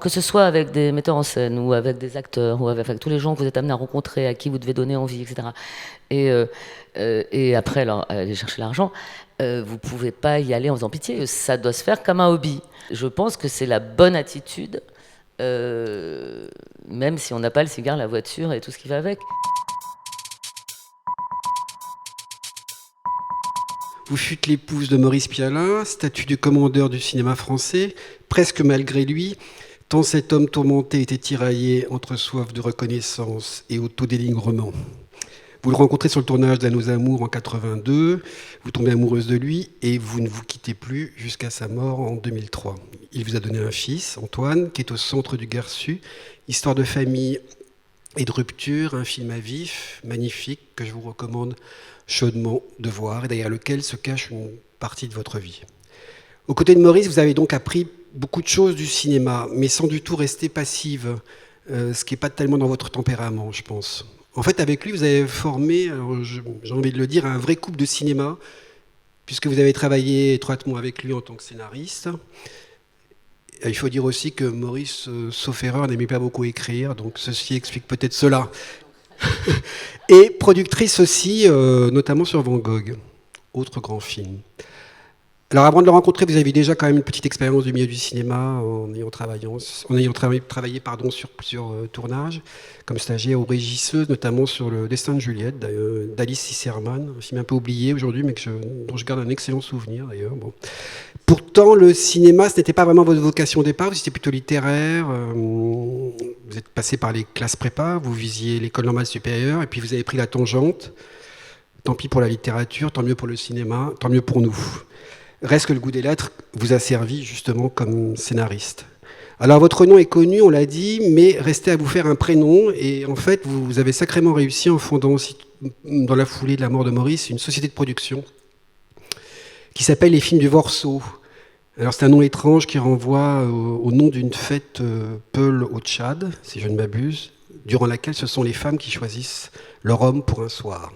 Que ce soit avec des metteurs en scène ou avec des acteurs ou avec tous les gens que vous êtes amenés à rencontrer, à qui vous devez donner envie, etc. Et après, alors, aller chercher l'argent, vous pouvez pas y aller en faisant pitié. Ça doit se faire comme un hobby. Je pense que c'est la bonne attitude, même si on n'a pas le cigare, la voiture et tout ce qui va avec. Vous fûtes l'épouse de Maurice Pialin, statut de commandeur du cinéma français, presque malgré lui, tant cet homme tourmenté était tiraillé entre soif de reconnaissance et autodénigrement. Vous le rencontrez sur le tournage d'À nos amours en 82, vous tombez amoureuse de lui et vous ne vous quittez plus jusqu'à sa mort en 2003. Il vous a donné un fils, Antoine, qui est au centre du Garçu, histoire de famille et de rupture, un film à vif, magnifique, que je vous recommande chaudement de voir et derrière lequel se cache une partie de votre vie. Aux côtés de Maurice, vous avez donc appris beaucoup de choses du cinéma, mais sans du tout rester passive, ce qui n'est pas tellement dans votre tempérament, je pense. En fait, avec lui, vous avez formé, j'ai envie de le dire, un vrai couple de cinéma, puisque vous avez travaillé étroitement avec lui en tant que scénariste. Il faut dire aussi que Maurice, sauf erreur, n'aimait pas beaucoup écrire, donc ceci explique peut-être cela. Et productrice aussi, notamment sur Van Gogh, autre grand film. Alors avant de le rencontrer, vous avez déjà quand même une petite expérience du milieu du cinéma en ayant travaillé sur plusieurs tournages, comme stagiaire ou régisseuse, notamment sur Le Destin de Juliette, d'Alice Cicerman, un film un peu oublié aujourd'hui, mais dont je garde un excellent souvenir d'ailleurs. Bon. Pourtant, le cinéma, ce n'était pas vraiment votre vocation au départ, vous étiez plutôt littéraire, vous êtes passé par les classes prépa, vous visiez l'école normale supérieure, et puis vous avez pris la tangente. Tant pis pour la littérature, tant mieux pour le cinéma, tant mieux pour nous. Reste que le goût des lettres vous a servi justement comme scénariste. Alors votre nom est connu, on l'a dit, mais restait à vous faire un prénom, et en fait vous avez sacrément réussi en fondant aussi, dans la foulée de la mort de Maurice, une société de production qui s'appelle Les Films du Vorceau. Alors c'est un nom étrange qui renvoie au nom d'une fête Peul au Tchad, si je ne m'abuse, durant laquelle ce sont les femmes qui choisissent leur homme pour un soir.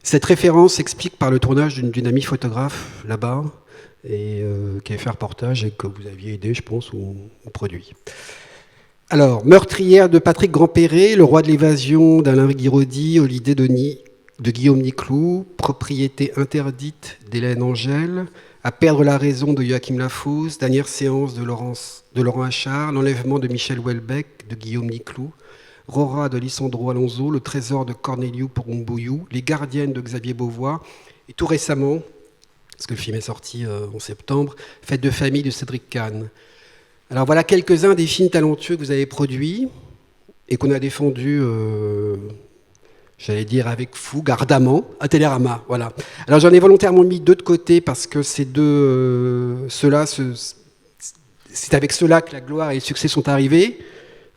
Cette référence s'explique par le tournage d'une amie photographe là-bas, et qui avait fait un reportage et que vous aviez aidé, je pense, ou produit. Alors, Meurtrière de Patrick Grandperret, Le Roi de l'évasion d'Alain Guiraudy, Holiday de Guillaume Niclou, Propriété interdite d'Hélène Angèle, À perdre la raison de Joachim Lafosse, Dernière séance de Laurent Achard, L'enlèvement de Michel Houellebecq de Guillaume Niclou, Rora de Lisandro Alonso, Le trésor de Corneliu Porumboiu, Les gardiennes de Xavier Beauvois, et tout récemment, parce que le film est sorti en septembre, Fête de famille de Cédric Kahn. Alors voilà quelques-uns des films talentueux que vous avez produits et qu'on a défendus, j'allais dire avec fougue, ardemment, à Télérama. Voilà. Alors j'en ai volontairement mis deux de côté parce que ces deux, c'est avec ceux-là que la gloire et le succès sont arrivés.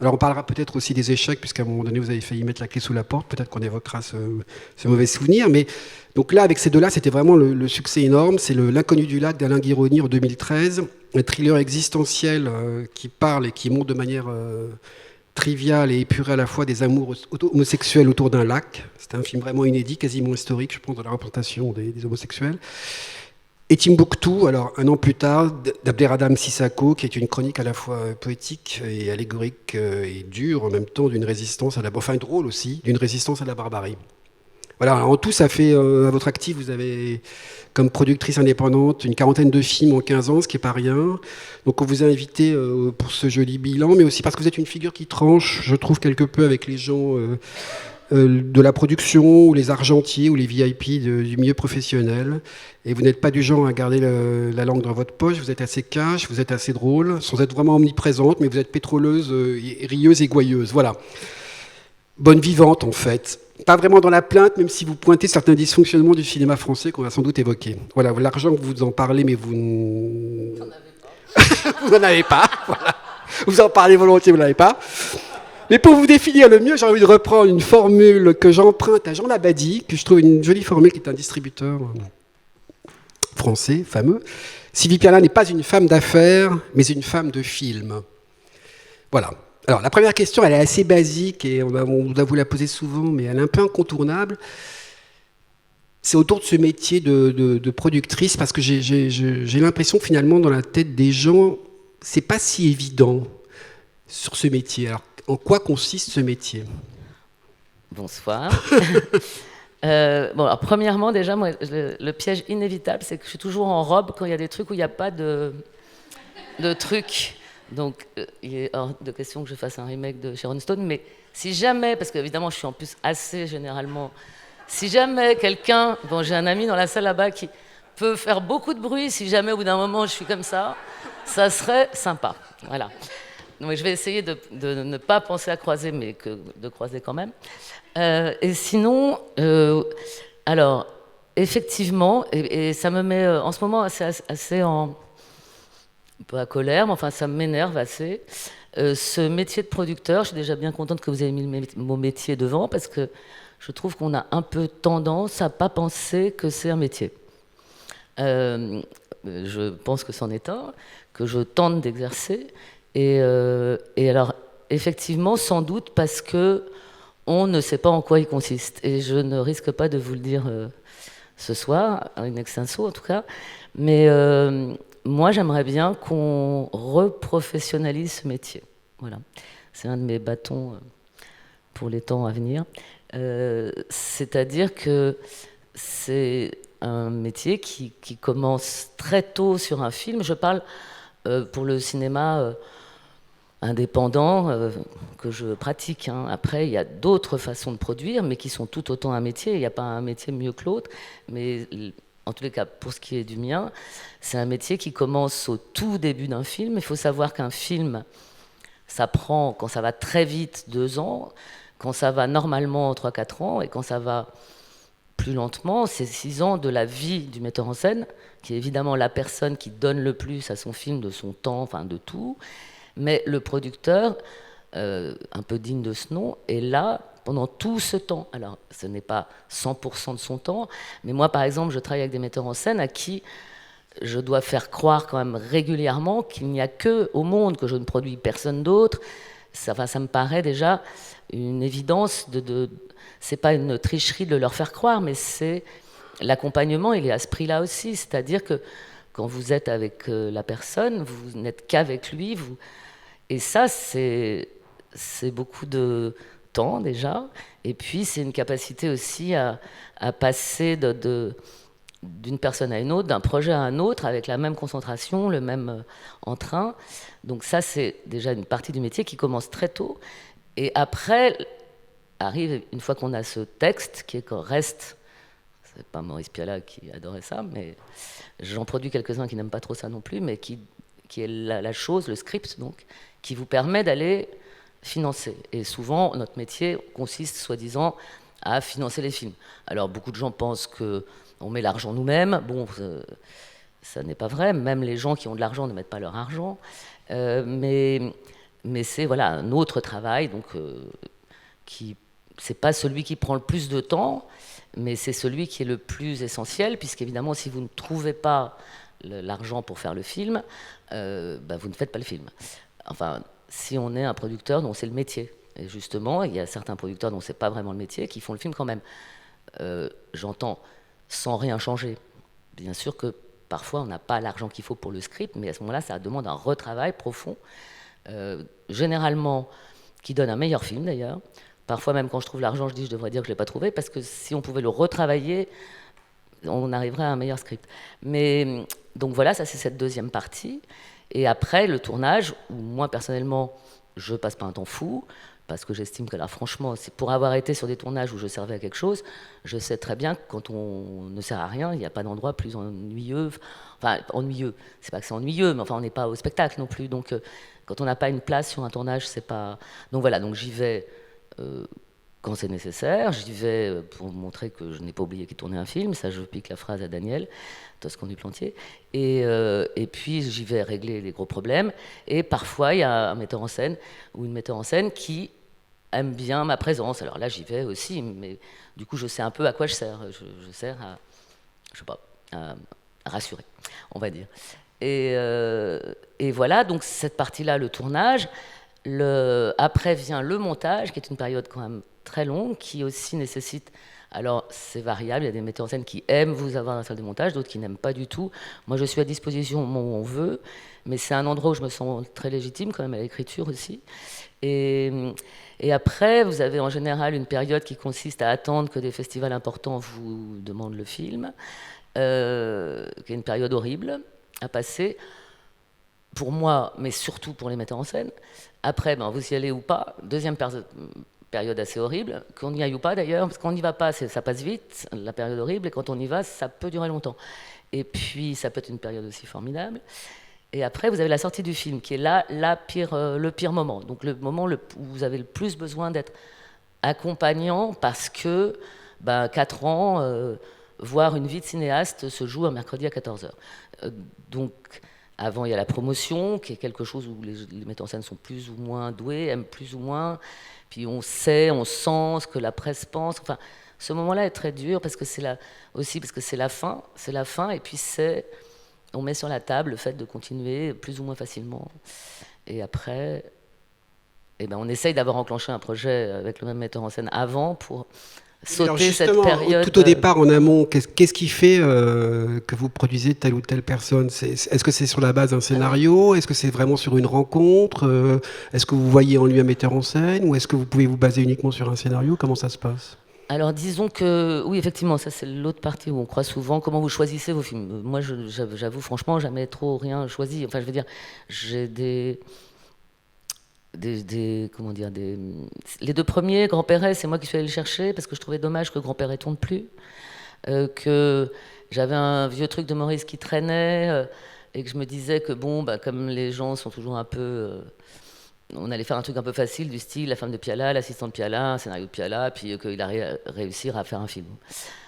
Alors on parlera peut-être aussi des échecs, puisqu'à un moment donné vous avez failli mettre la clé sous la porte, peut-être qu'on évoquera ce mauvais souvenir, mais donc là avec ces deux-là c'était vraiment le succès énorme, c'est L'Inconnu du lac d'Alain Guiraudy en 2013, un thriller existentiel qui parle et qui montre de manière triviale et épurée à la fois des amours homosexuels autour d'un lac. C'est un film vraiment inédit, quasiment historique je pense dans la représentation des homosexuels. Et Timbuktu, alors un an plus tard, d'Abderrahmane Sissako, qui est une chronique à la fois poétique et allégorique et dure en même temps d'une résistance enfin drôle aussi, d'une résistance à la barbarie. Voilà, alors en tout, ça fait, à votre actif, vous avez, comme productrice indépendante, une quarantaine de films en 15 ans, ce qui n'est pas rien. Donc on vous a invité pour ce joli bilan, mais aussi parce que vous êtes une figure qui tranche, je trouve, quelque peu avec les gens de la production, ou les argentiers, ou les VIP du milieu professionnel. Et vous n'êtes pas du genre à garder la langue dans votre poche, vous êtes assez cash, vous êtes assez drôle, sans être vraiment omniprésente, mais vous êtes pétroleuse, rieuse et gouailleuse. Voilà. Bonne vivante, en fait. Pas vraiment dans la plainte, même si vous pointez certains dysfonctionnements du cinéma français qu'on va sans doute évoquer. Voilà, l'argent que vous en parlez, mais vous n'en avez pas. Voilà. Vous en parlez volontiers, vous n'en avez pas. Mais pour vous définir le mieux, j'ai envie de reprendre une formule que j'emprunte à Jean Labadie, que je trouve une jolie formule, qui est un distributeur français, fameux. Sylvie Pialin n'est pas une femme d'affaires, mais une femme de film. Voilà. Alors, la première question, elle est assez basique, et on doit vous la poser souvent, mais elle est un peu incontournable. C'est autour de ce métier de productrice, parce que j'ai l'impression que finalement, dans la tête des gens, c'est pas si évident. sur ce métier. Alors, en quoi consiste ce métier? Bonsoir. Bon, alors, premièrement, déjà, moi, le piège inévitable, c'est que je suis toujours en robe quand il y a des trucs où il n'y a pas de trucs. Donc, il est hors de question que je fasse un remake de Sharon Stone. Mais si jamais, parce qu'évidemment, je suis en plus assez généralement. Si jamais quelqu'un. Bon, j'ai un ami dans la salle là-bas qui peut faire beaucoup de bruit. Si jamais, au bout d'un moment, je suis comme ça serait sympa. Voilà. Donc, je vais essayer de ne pas penser à croiser, mais de croiser quand même. Et sinon, alors, effectivement, et ça me met en ce moment assez un peu à colère, mais enfin, ça m'énerve assez. Ce métier de producteur, je suis déjà bien contente que vous ayez mis mon métier devant, parce que je trouve qu'on a un peu tendance à pas penser que c'est un métier. Je pense que c'en est un, que je tente d'exercer. Et alors, effectivement, sans doute parce que on ne sait pas en quoi il consiste. Et je ne risque pas de vous le dire ce soir, in extenso en tout cas. Mais moi, j'aimerais bien qu'on reprofessionnalise ce métier. Voilà. C'est un de mes bâtons pour les temps à venir. C'est-à-dire que c'est un métier qui commence très tôt sur un film. Je parle pour le cinéma indépendant que je pratique. Hein. Après, il y a d'autres façons de produire, mais qui sont tout autant un métier. Il n'y a pas un métier mieux que l'autre. Mais en tous les cas, pour ce qui est du mien, c'est un métier qui commence au tout début d'un film. Il faut savoir qu'un film, ça prend, quand ça va très vite, 2 ans. Quand ça va normalement, 3-4 ans. Et quand ça va plus lentement, c'est 6 ans de la vie du metteur en scène, qui est évidemment la personne qui donne le plus à son film, de son temps, enfin de tout. Mais le producteur, un peu digne de ce nom, est là pendant tout ce temps. Alors, ce n'est pas 100% de son temps, mais moi, par exemple, je travaille avec des metteurs en scène à qui je dois faire croire quand même régulièrement qu'il n'y a que au monde, que je ne produis personne d'autre. Ça me paraît déjà une évidence c'est pas une tricherie de leur faire croire, mais c'est l'accompagnement, il est à ce prix-là aussi. C'est-à-dire que quand vous êtes avec la personne, vous n'êtes qu'avec lui, et ça, c'est beaucoup de temps déjà. Et puis, c'est une capacité aussi à passer d'une personne à une autre, d'un projet à un autre, avec la même concentration, le même entrain. Donc ça, c'est déjà une partie du métier qui commence très tôt. Et après, arrive, une fois qu'on a ce texte, qui est qu'on reste... C'est pas Maurice Pialat qui adorait ça, mais j'en produis quelques-uns qui n'aiment pas trop ça non plus, mais qui est la chose, le script, donc, qui vous permet d'aller financer. Et souvent, notre métier consiste, soi-disant, à financer les films. Alors, beaucoup de gens pensent qu'on met l'argent nous-mêmes. Bon, ça n'est pas vrai. Même les gens qui ont de l'argent ne mettent pas leur argent. Mais c'est voilà, un autre travail, donc, c'est pas celui qui prend le plus de temps, mais c'est celui qui est le plus essentiel, puisqu'évidemment, si vous ne trouvez pas l'argent pour faire le film, vous ne faites pas le film. Enfin, si on est un producteur dont c'est le métier. Et justement, il y a certains producteurs dont c'est pas vraiment le métier qui font le film quand même. J'entends sans rien changer. Bien sûr que parfois, on n'a pas l'argent qu'il faut pour le script, mais à ce moment-là, ça demande un retravail profond, généralement qui donne un meilleur film d'ailleurs. Parfois, même quand je trouve l'argent, je dis je devrais dire que je ne l'ai pas trouvé, parce que si on pouvait le retravailler, on arriverait à un meilleur script. Mais donc voilà, ça c'est cette deuxième partie. Et après, le tournage, où moi personnellement, je passe pas un temps fou, parce que j'estime que là, franchement, c'est pour avoir été sur des tournages où je servais à quelque chose, je sais très bien que quand on ne sert à rien, il n'y a pas d'endroit plus ennuyeux. Enfin, ennuyeux, c'est pas que c'est ennuyeux, mais enfin, on n'est pas au spectacle non plus. Donc, quand on n'a pas une place sur un tournage, c'est pas... Donc voilà, donc j'y vais... quand c'est nécessaire, j'y vais pour montrer que je n'ai pas oublié qu'il tournait un film, ça je pique la phrase à Daniel, Toscan du Plantier, et puis j'y vais régler les gros problèmes, et parfois il y a un metteur en scène ou une metteur en scène qui aime bien ma présence, alors là j'y vais aussi, mais du coup je sais un peu à quoi je sers, je sers à, je sais pas, à rassurer, on va dire. Et voilà, donc cette partie-là, le tournage. Après vient le montage, qui est une période quand même très longue, qui aussi nécessite Alors, c'est variable. Il y a des metteurs en scène qui aiment vous avoir dans la salle de montage, d'autres qui n'aiment pas du tout. Moi, je suis à disposition au moment où on veut, mais c'est un endroit où je me sens très légitime, quand même, à l'écriture aussi. Et, et après, vous avez en général une période qui consiste à attendre que des festivals importants vous demandent le film, qui est une période horrible à passer, pour moi, mais surtout pour les metteurs en scène. Après, ben, vous y allez ou pas. Deuxième période assez horrible, qu'on y aille ou pas d'ailleurs, parce qu'on n'y va pas, ça passe vite, la période horrible, et quand on y va, ça peut durer longtemps. Et puis, ça peut être une période aussi formidable. Et après, vous avez la sortie du film, qui est là le pire moment. Donc le moment où vous avez le plus besoin d'être accompagnant, parce que 4 ans, voire une vie de cinéaste, se joue un mercredi à 14 heures. Donc, avant, il y a la promotion, qui est quelque chose où les metteurs en scène sont plus ou moins doués, aiment plus ou moins. Puis on sait, on sent ce que la presse pense. Enfin, ce moment-là est très dur, parce que aussi parce que c'est la fin, et puis on met sur la table le fait de continuer plus ou moins facilement. Et après, on essaye d'avoir enclenché un projet avec le même metteur en scène avant pour sauter cette période. Tout au départ, en amont, qu'est-ce qui fait que vous produisez telle ou telle personne? Est-ce que c'est sur la base d'un scénario? Est-ce que c'est vraiment sur une rencontre? Est-ce que vous voyez en lui un metteur en scène? Ou est-ce que vous pouvez vous baser uniquement sur un scénario? Comment ça se passe? Alors disons que, oui, effectivement, ça c'est l'autre partie où on croit souvent. Comment vous choisissez vos films? Moi, j'avoue franchement, jamais trop rien choisi. Enfin, je veux dire, j'ai comment dire, les 2 premiers, Grand Perret, c'est moi qui suis allé le chercher, parce que je trouvais dommage que Grand Perret tourne plus. Que j'avais un vieux truc de Maurice qui traînait, et que je me disais que bon, comme les gens sont toujours un peu... on allait faire un truc un peu facile, du style la femme de Piala, l'assistant de Piala, un scénario de Piala, puis qu'il allait réussir à faire un film.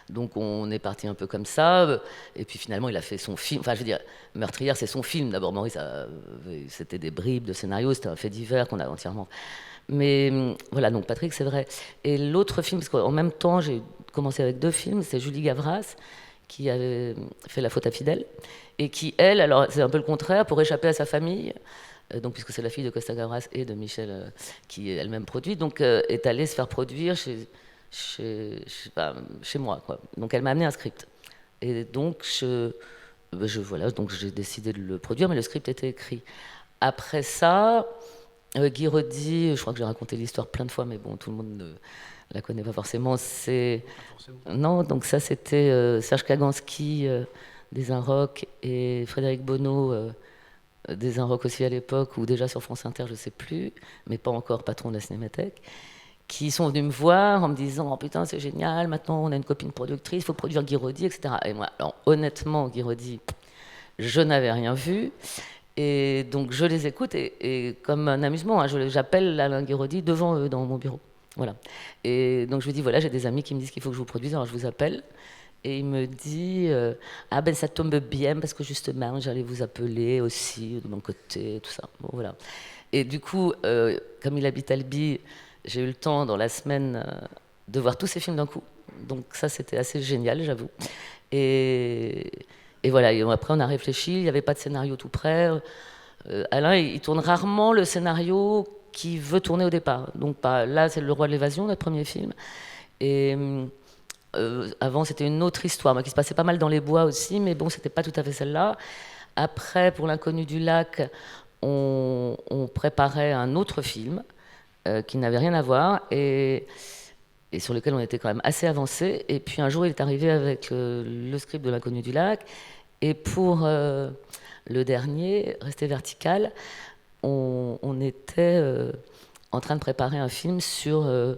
Donc on est parti un peu comme ça, et puis finalement il a fait son film. Enfin, je veux dire, Meurtrière, c'est son film. D'abord, Maurice, c'était des bribes de scénario, c'était un fait divers qu'on a entièrement. Mais voilà, donc Patrick, c'est vrai. Et l'autre film, parce qu'en même temps, j'ai commencé avec 2 films, c'est Julie Gavras, qui avait fait La faute à Fidèle, et qui, elle, alors c'est un peu le contraire, pour échapper à sa famille, donc, puisque c'est la fille de Costa Gavras et de Michel, qui elle-même produit, donc est allée se faire produire chez moi, quoi. Donc elle m'a amené un script. Et donc voilà, donc j'ai décidé de le produire, mais le script était écrit. Après ça, Guy Roddy, je crois que j'ai raconté l'histoire plein de fois, mais bon, tout le monde ne la connaît pas forcément. Non, donc ça c'était Serge Kaganski des Inrocks et Frédéric Bonneau des Inrocks aussi à l'époque, ou déjà sur France Inter, je ne sais plus, mais pas encore patron de la Cinémathèque, qui sont venus me voir en me disant oh putain c'est génial, maintenant on a une copine productrice, il faut produire Guy Roddy, etc. Et moi, alors honnêtement, Guy Roddy, je n'avais rien vu, et donc je les écoute, et comme un amusement, hein, j'appelle Alain Guy Roddy devant eux dans mon bureau. Voilà. Et donc je lui dis voilà, j'ai des amis qui me disent qu'il faut que je vous produise, alors je vous appelle. Et il me dit ah ben ça tombe bien parce que justement j'allais vous appeler aussi de mon côté, tout ça. Bon, voilà. Et du coup, comme il habite Albi, j'ai eu le temps dans la semaine de voir tous ces films d'un coup. Donc ça, c'était assez génial, j'avoue. Et, et voilà, et après on a réfléchi, il n'y avait pas de scénario tout prêt. Alain, il tourne rarement le scénario qu'il veut tourner au départ. Donc là, c'est Le Roi de l'évasion, notre premier film. Et avant, c'était une autre histoire, qui se passait pas mal dans les bois aussi, mais bon, c'était pas tout à fait celle-là. Après, pour L'Inconnu du lac, on préparait un autre film qui n'avait rien à voir et sur lequel on était quand même assez avancé. Et puis un jour, il est arrivé avec le script de L'Inconnu du lac. Et pour le dernier, Rester vertical, on était en train de préparer un film sur un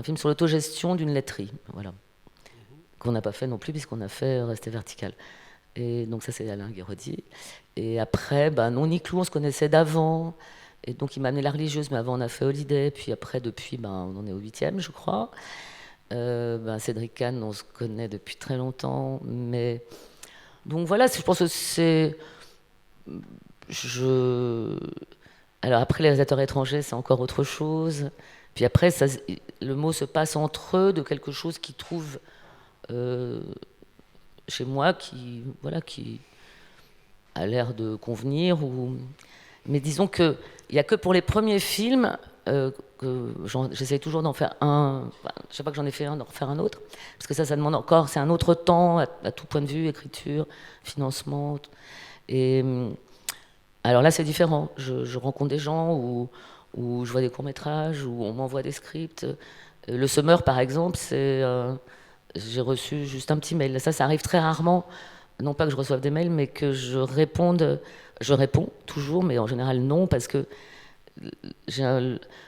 film sur l'autogestion d'une laiterie, voilà, qu'on n'a pas fait non plus puisqu'on a fait Rester vertical. Et donc ça c'est Alain Guéraudy. Et après, non, Niclou, on se connaissait d'avant. Et donc il m'a amené La religieuse, mais avant on a fait Holiday. Puis après, depuis, on en est au 8e, je crois. Cédric Kahn, on se connaît depuis très longtemps. Mais donc voilà, je pense que c'est... Alors après, les réalisateurs étrangers, c'est encore autre chose. Puis après, le mot se passe entre eux de quelque chose qu'ils trouvent chez moi qui a l'air de convenir. Mais disons qu'il n'y a que pour les premiers films j'essaie toujours d'en faire un. Enfin, chaque fois que j'en ai fait un, d'en refaire un autre. Parce que ça demande encore, c'est un autre temps à tout point de vue, écriture, financement. Et alors là, c'est différent. Je rencontre des gens où je vois des courts-métrages, où on m'envoie des scripts. Le Summer, par exemple, j'ai reçu juste un petit mail. Ça arrive très rarement. Non pas que je reçoive des mails, mais que je réponde. Je réponds toujours, mais en général non, parce que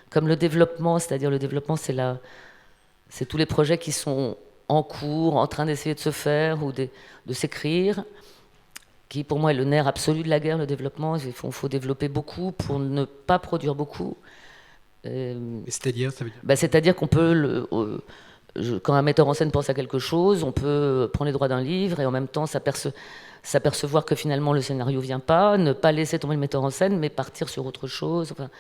comme le développement, c'est-à-dire le développement, c'est tous les projets qui sont en cours, en train d'essayer de se faire ou de s'écrire, qui pour moi est le nerf absolu de la guerre, le développement. Il faut développer beaucoup pour ne pas produire beaucoup. C'est-à-dire, ça veut dire C'est-à-dire qu'on peut, quand un metteur en scène pense à quelque chose, on peut prendre les droits d'un livre et en même temps s'apercevoir que finalement le scénario vient pas, ne pas laisser tomber le metteur en scène, mais partir sur autre chose. Enfin,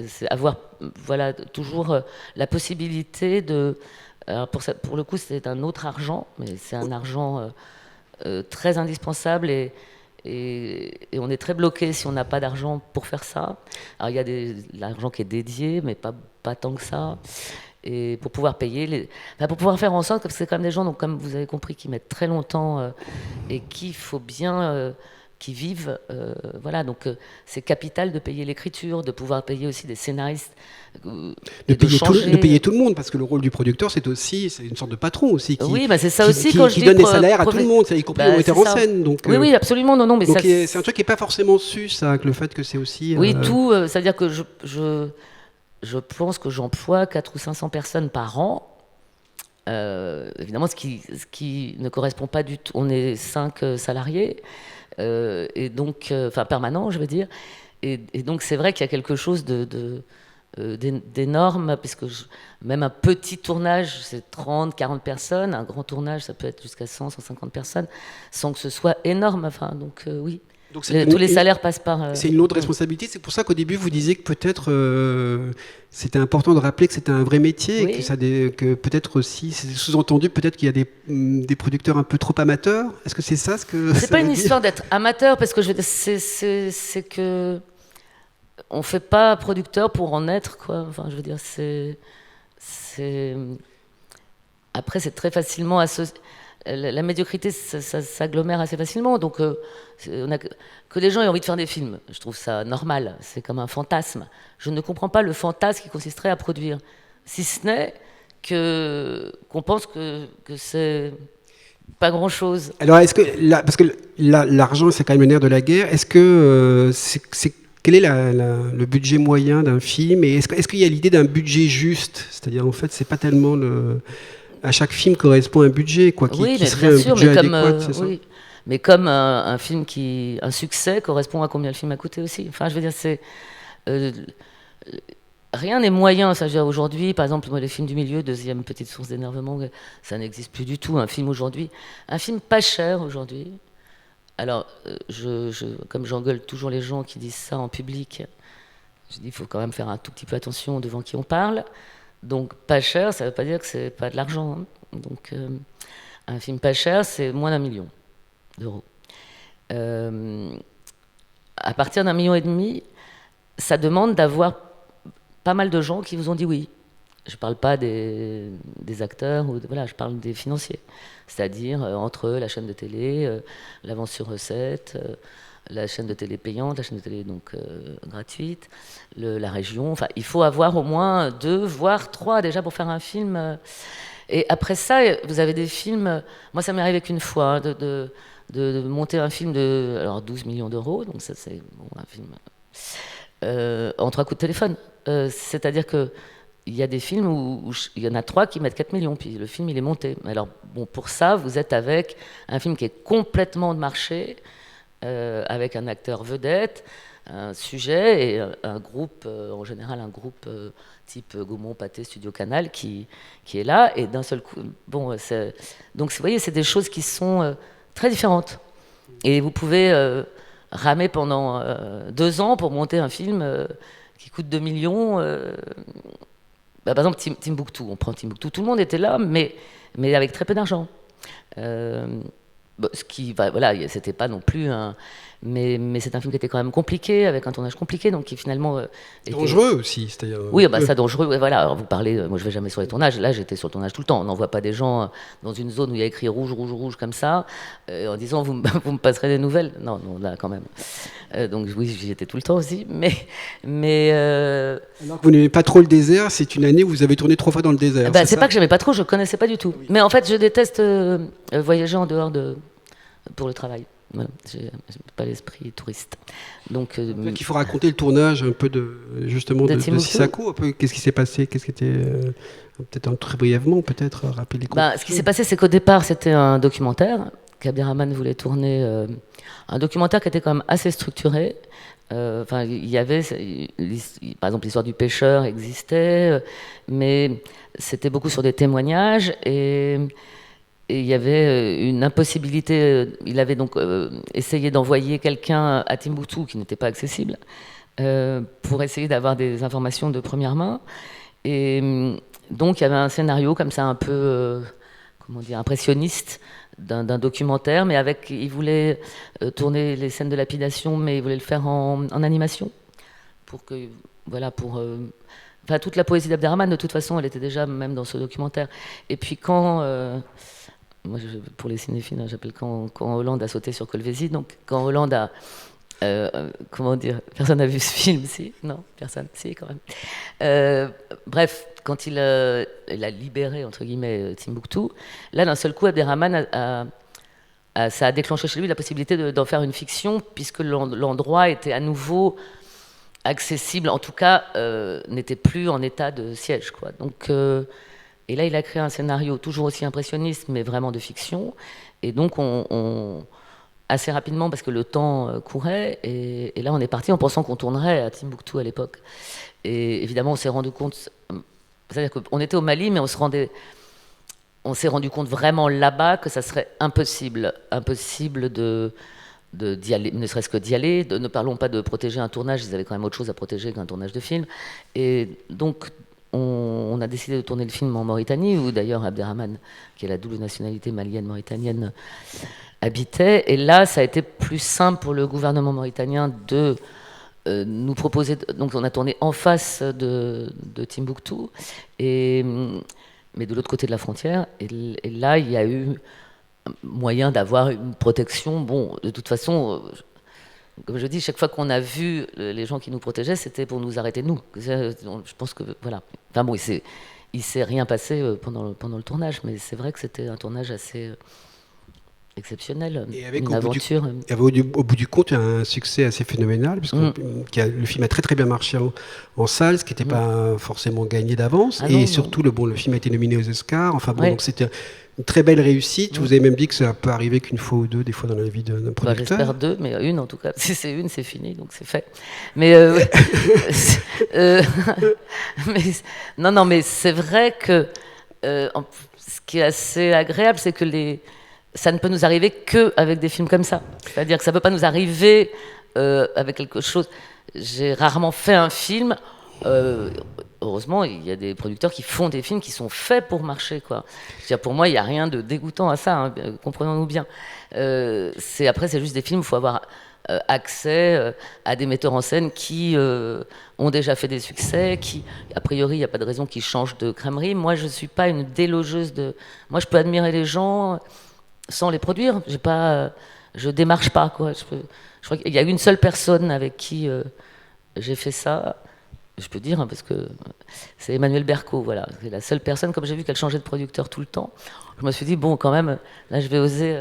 c'est avoir voilà, toujours la possibilité de... Alors pour le coup, c'est un autre argent, mais c'est un argent très indispensable et on est très bloqué si on n'a pas d'argent pour faire ça. Alors il y a l'argent qui est dédié, mais pas tant que ça. Et pour pouvoir payer, pour pouvoir faire en sorte, parce que c'est quand même des gens, donc, comme vous avez compris, qui mettent très longtemps et qu'il faut bien qu'ils vivent. Voilà, donc c'est capital de payer l'écriture, de pouvoir payer aussi des scénaristes. De payer tout le monde, parce que le rôle du producteur, c'est une sorte de patron aussi. Oui, c'est ça aussi quand je dis. Qui donne des salaires à tout le monde, y compris aux metteurs en scène. Donc, oui, absolument, non, mais donc c'est un truc qui n'est pas forcément su, ça, que le fait que c'est aussi. Oui, tout, c'est-à-dire que je pense que j'emploie 400 ou 500 personnes par an. Évidemment, ce qui ne correspond pas du tout. On est 5 salariés, et donc, enfin permanents, je veux dire. Et donc, c'est vrai qu'il y a quelque chose d'énorme, puisque même un petit tournage, c'est 30, 40 personnes. Un grand tournage, ça peut être jusqu'à 100, 150 personnes, sans que ce soit énorme. Enfin, donc, oui. Donc tous les salaires passent par... C'est une lourde responsabilité. C'est pour ça qu'au début, vous disiez que peut-être c'était important de rappeler que c'était un vrai métier, oui. Que peut-être aussi, c'est sous-entendu, peut-être qu'il y a des producteurs un peu trop amateurs. Est-ce que c'est ça ce que... C'est pas une histoire d'être amateur, parce que c'est que... On fait pas producteur pour en être, quoi. Enfin, je veux dire, Après, c'est très facilement associé... La médiocrité, ça s'agglomère assez facilement. Donc, que les gens aient envie de faire des films, je trouve ça normal. C'est comme un fantasme. Je ne comprends pas le fantasme qui consisterait à produire. Si ce n'est qu'on pense que c'est pas grand-chose. Alors, est-ce que... parce que l'argent, c'est quand même le nerf de la guerre. Est-ce que quel est le budget moyen d'un film? Et est-ce qu'il y a l'idée d'un budget juste? C'est-à-dire, en fait, c'est pas tellement à chaque film correspond un budget, quoi, qui serait un budget adéquat, c'est ça? Oui. Mais comme un film un succès correspond à combien le film a coûté aussi. Enfin, je veux dire, rien n'est moyen. Ça, aujourd'hui, par exemple, les films du milieu, deuxième petite source d'énervement, ça n'existe plus du tout. Un film pas cher aujourd'hui. Alors, comme j'engueule toujours les gens qui disent ça en public, je dis qu'il faut quand même faire un tout petit peu attention devant qui on parle. Donc, pas cher, ça ne veut pas dire que c'est pas de l'argent. Hein. Donc, un film pas cher, c'est moins d'1 million d'euros. À partir d'1,5 million, ça demande d'avoir pas mal de gens qui vous ont dit oui. Je ne parle pas des acteurs, voilà, je parle des financiers. C'est-à-dire entre eux, la chaîne de télé, l'avance sur recette, la chaîne de télé payante, la chaîne de télé donc gratuite, la région. Enfin, il faut avoir au moins 2, voire 3 déjà pour faire un film. Et après ça, vous avez des films. Moi, ça m'est arrivé qu'une fois hein, de monter un film de 12 millions d'euros. Donc ça, c'est un film en 3 coups de téléphone. C'est-à-dire que il y a des films où il y en a 3 qui mettent 4 millions, puis le film il est monté. Alors bon, pour ça, vous êtes avec un film qui est complètement de marché. Avec un acteur vedette, un sujet et un groupe, en général un groupe type Gaumont, Pathé, Studio Canal qui est là et d'un seul coup, bon, donc vous voyez, c'est des choses qui sont très différentes et vous pouvez ramer pendant 2 ans pour monter un film qui coûte 2 millions. Par exemple, Timbuktu, on prend Timbuktu, tout le monde était là, mais avec très peu d'argent. Ce qui, voilà, c'était pas non plus mais c'est un film qui était quand même compliqué, avec un tournage compliqué, donc qui finalement dangereux aussi, c'est-à-dire. Oui, bah ça dangereux. Ouais, voilà. Alors, vous parlez, moi je vais jamais sur les tournages. Là, j'étais sur le tournage tout le temps. On n'envoie pas des gens dans une zone où il y a écrit rouge, rouge, rouge comme ça, en disant vous me passerez des nouvelles. Non, non, là quand même. Donc oui, j'y étais tout le temps aussi, mais Alors que vous n'aimez pas trop le désert, c'est une année où vous avez tourné 3 fois dans le désert. bah, c'est pas que j'aimais pas trop, je connaissais pas du tout. Oui. Mais en fait, je déteste voyager en dehors pour le travail. Voilà, j'ai pas l'esprit touriste. Donc, qu'il faut raconter le tournage un peu justement de Sissako, un peu qu'est-ce qui s'est passé, qu'est-ce qui était peut-être très brièvement, peut-être rappeler les bah, ce qui s'est passé, c'est qu'au départ, c'était un documentaire qu'Abderrahmane voulait tourner, un documentaire qui était quand même assez structuré. Enfin, il y avait, par exemple, l'histoire du pêcheur existait, mais c'était beaucoup sur des témoignages et il y avait une impossibilité. Il avait donc essayé d'envoyer quelqu'un à Timbuktu qui n'était pas accessible pour essayer d'avoir des informations de première main. Et donc il y avait un scénario comme ça un peu, comment dire, impressionniste d'un documentaire, mais il voulait tourner les scènes de lapidation, mais il voulait le faire en animation pour que, voilà, enfin, toute la poésie d'Abderrahmane, de toute façon, elle était déjà même dans ce documentaire. Et puis quand moi, pour les cinéphiles, j'appelle quand Hollande a sauté sur Colvézi. Donc, quand Hollande a. Comment dire. Personne n'a vu ce film, si? Non, personne. Si, quand même. Bref, quand il a libéré, entre guillemets, Timbuktu, là, d'un seul coup, Abderrahmane ça a déclenché chez lui la possibilité d'en faire une fiction, puisque l'endroit était à nouveau accessible, en tout cas, n'était plus en état de siège, quoi. Donc. Et là, il a créé un scénario toujours aussi impressionniste, mais vraiment de fiction. Et donc, assez rapidement, parce que le temps courait, et là, on est parti en pensant qu'on tournerait à Timbuktu à l'époque. Et évidemment, on s'est rendu compte, c'est-à-dire qu'on était au Mali, mais on s'est rendu compte vraiment là-bas que ça serait impossible d'y aller, ne serait-ce que d'y aller. Ne parlons pas de protéger un tournage, ils avaient quand même autre chose à protéger qu'un tournage de film. Et donc, on a décidé de tourner le film en Mauritanie, où d'ailleurs Abderrahmane, qui a la double nationalité malienne-mauritanienne, habitait. Et là, ça a été plus simple pour le gouvernement mauritanien de nous proposer. Donc, on a tourné en face de Timbuktu, mais de l'autre côté de la frontière. Et là, il y a eu moyen d'avoir une protection. Bon, de toute façon. Comme je dis, chaque fois qu'on a vu les gens qui nous protégeaient, c'était pour nous arrêter, nous. Je pense que, voilà. Enfin bon, il s'est rien passé pendant le tournage, mais c'est vrai que c'était un tournage assez exceptionnel, et avec, une aventure. Au bout du compte, il y a un succès assez phénoménal, parce que le film a très très bien marché en salle, ce qui n'était pas forcément gagné d'avance. Et surtout, le film a été nominé aux Oscars. Enfin bon, donc c'était une très belle réussite. Vous avez même dit que ça peut arriver qu'une fois ou deux, des fois dans la vie d'un producteur. J'espère 2, mais une en tout cas. Si c'est une, c'est fini, donc c'est fait. Mais, non, mais c'est vrai que ce qui est assez agréable, c'est que ça ne peut nous arriver qu'avec des films comme ça. C'est-à-dire que ça ne peut pas nous arriver avec quelque chose. J'ai rarement fait un film. Heureusement, il y a des producteurs qui font des films qui sont faits pour marcher, quoi. Pour moi, il n'y a rien de dégoûtant à ça, hein, comprenons-nous bien. Après, c'est juste des films où il faut avoir accès à des metteurs en scène qui ont déjà fait des succès, qui, a priori, il n'y a pas de raison qu'ils changent de crèmerie. Moi, je ne suis pas une délogeuse de... Moi, je peux admirer les gens sans les produire. Je démarche pas, quoi. Je crois qu'il y a une seule personne avec qui j'ai fait ça. Je peux dire, hein, parce que c'est Emmanuel Berco, voilà. C'est la seule personne, comme j'ai vu qu'elle changeait de producteur tout le temps, je me suis dit, bon, quand même, là, je vais oser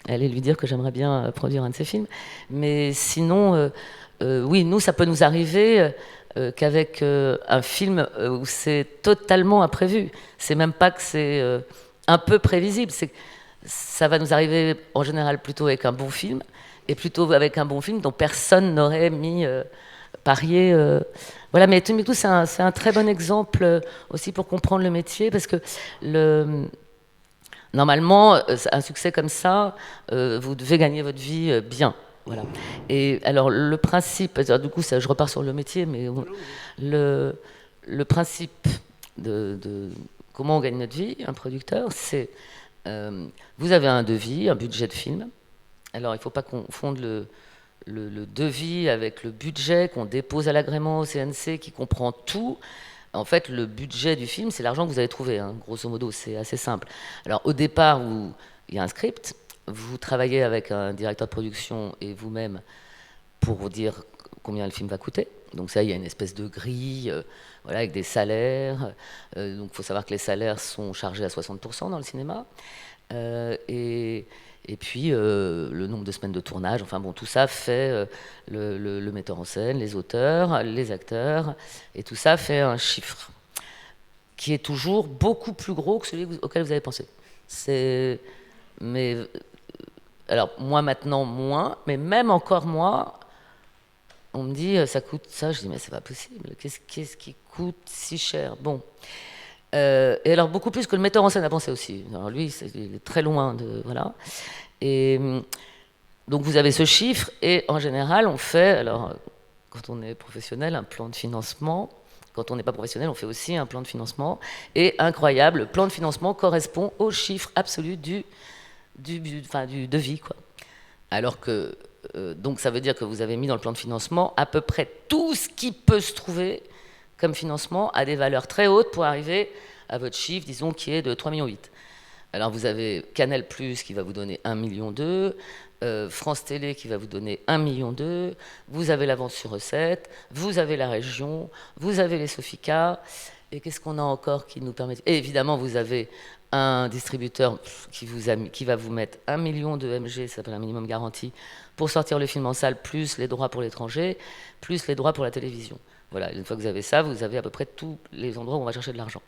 aller lui dire que j'aimerais bien produire un de ses films. Mais sinon, oui, nous, ça peut nous arriver qu'avec un film où c'est totalement imprévu. C'est même pas que c'est un peu prévisible, ça va nous arriver en général plutôt avec un bon film, et plutôt avec un bon film dont personne n'aurait mis... parier. Voilà, mais Timbuktu, c'est un très bon exemple aussi pour comprendre le métier, parce que normalement, un succès comme ça, vous devez gagner votre vie bien. Voilà. Et alors, le principe, du coup, je repars sur le métier, mais le principe de comment on gagne notre vie, un producteur, c'est vous avez un devis, un budget de film. Alors, il ne faut pas confondre le devis avec le budget qu'on dépose à l'agrément au CNC, qui comprend tout. En fait, le budget du film, c'est l'argent que vous avez trouvé, hein, grosso modo, c'est assez simple. Alors, au départ, il y a un script, vous travaillez avec un directeur de production et vous-même pour vous dire combien le film va coûter. Donc ça, il y a une espèce de grille, voilà, avec des salaires. Donc il faut savoir que les salaires sont chargés à 60% dans le cinéma. Et puis le nombre de semaines de tournage, enfin bon, tout ça fait le metteur en scène, les auteurs, les acteurs, et tout ça fait un chiffre qui est toujours beaucoup plus gros que celui auquel vous avez pensé. Mais alors moi maintenant moins, mais même encore moi, on me dit ça coûte ça, je dis mais c'est pas possible, qu'est-ce qui coûte si cher? Bon. Et alors beaucoup plus que le metteur en scène a pensé aussi. Alors lui, il est très loin de voilà. Et donc vous avez ce chiffre et en général on fait, alors quand on est professionnel, un plan de financement. Quand on n'est pas professionnel, on fait aussi un plan de financement. Et incroyable, le plan de financement correspond au chiffre absolu du devis, quoi. Alors que donc ça veut dire que vous avez mis dans le plan de financement à peu près tout ce qui peut se trouver comme financement à des valeurs très hautes pour arriver à votre chiffre, disons, qui est de 3,8 millions. Alors vous avez Canal+, qui va vous donner 1,2 million, France Télé qui va vous donner 1,2 million, vous avez l'avance sur recette, vous avez la région, vous avez les Sofica, et qu'est-ce qu'on a encore qui nous permet... Et évidemment, vous avez un distributeur qui va vous mettre 1 million de MG, ça s'appelle un minimum garanti, pour sortir le film en salle, plus les droits pour l'étranger, plus les droits pour la télévision. Voilà, une fois que vous avez ça, vous avez à peu près tous les endroits où on va chercher de l'argent.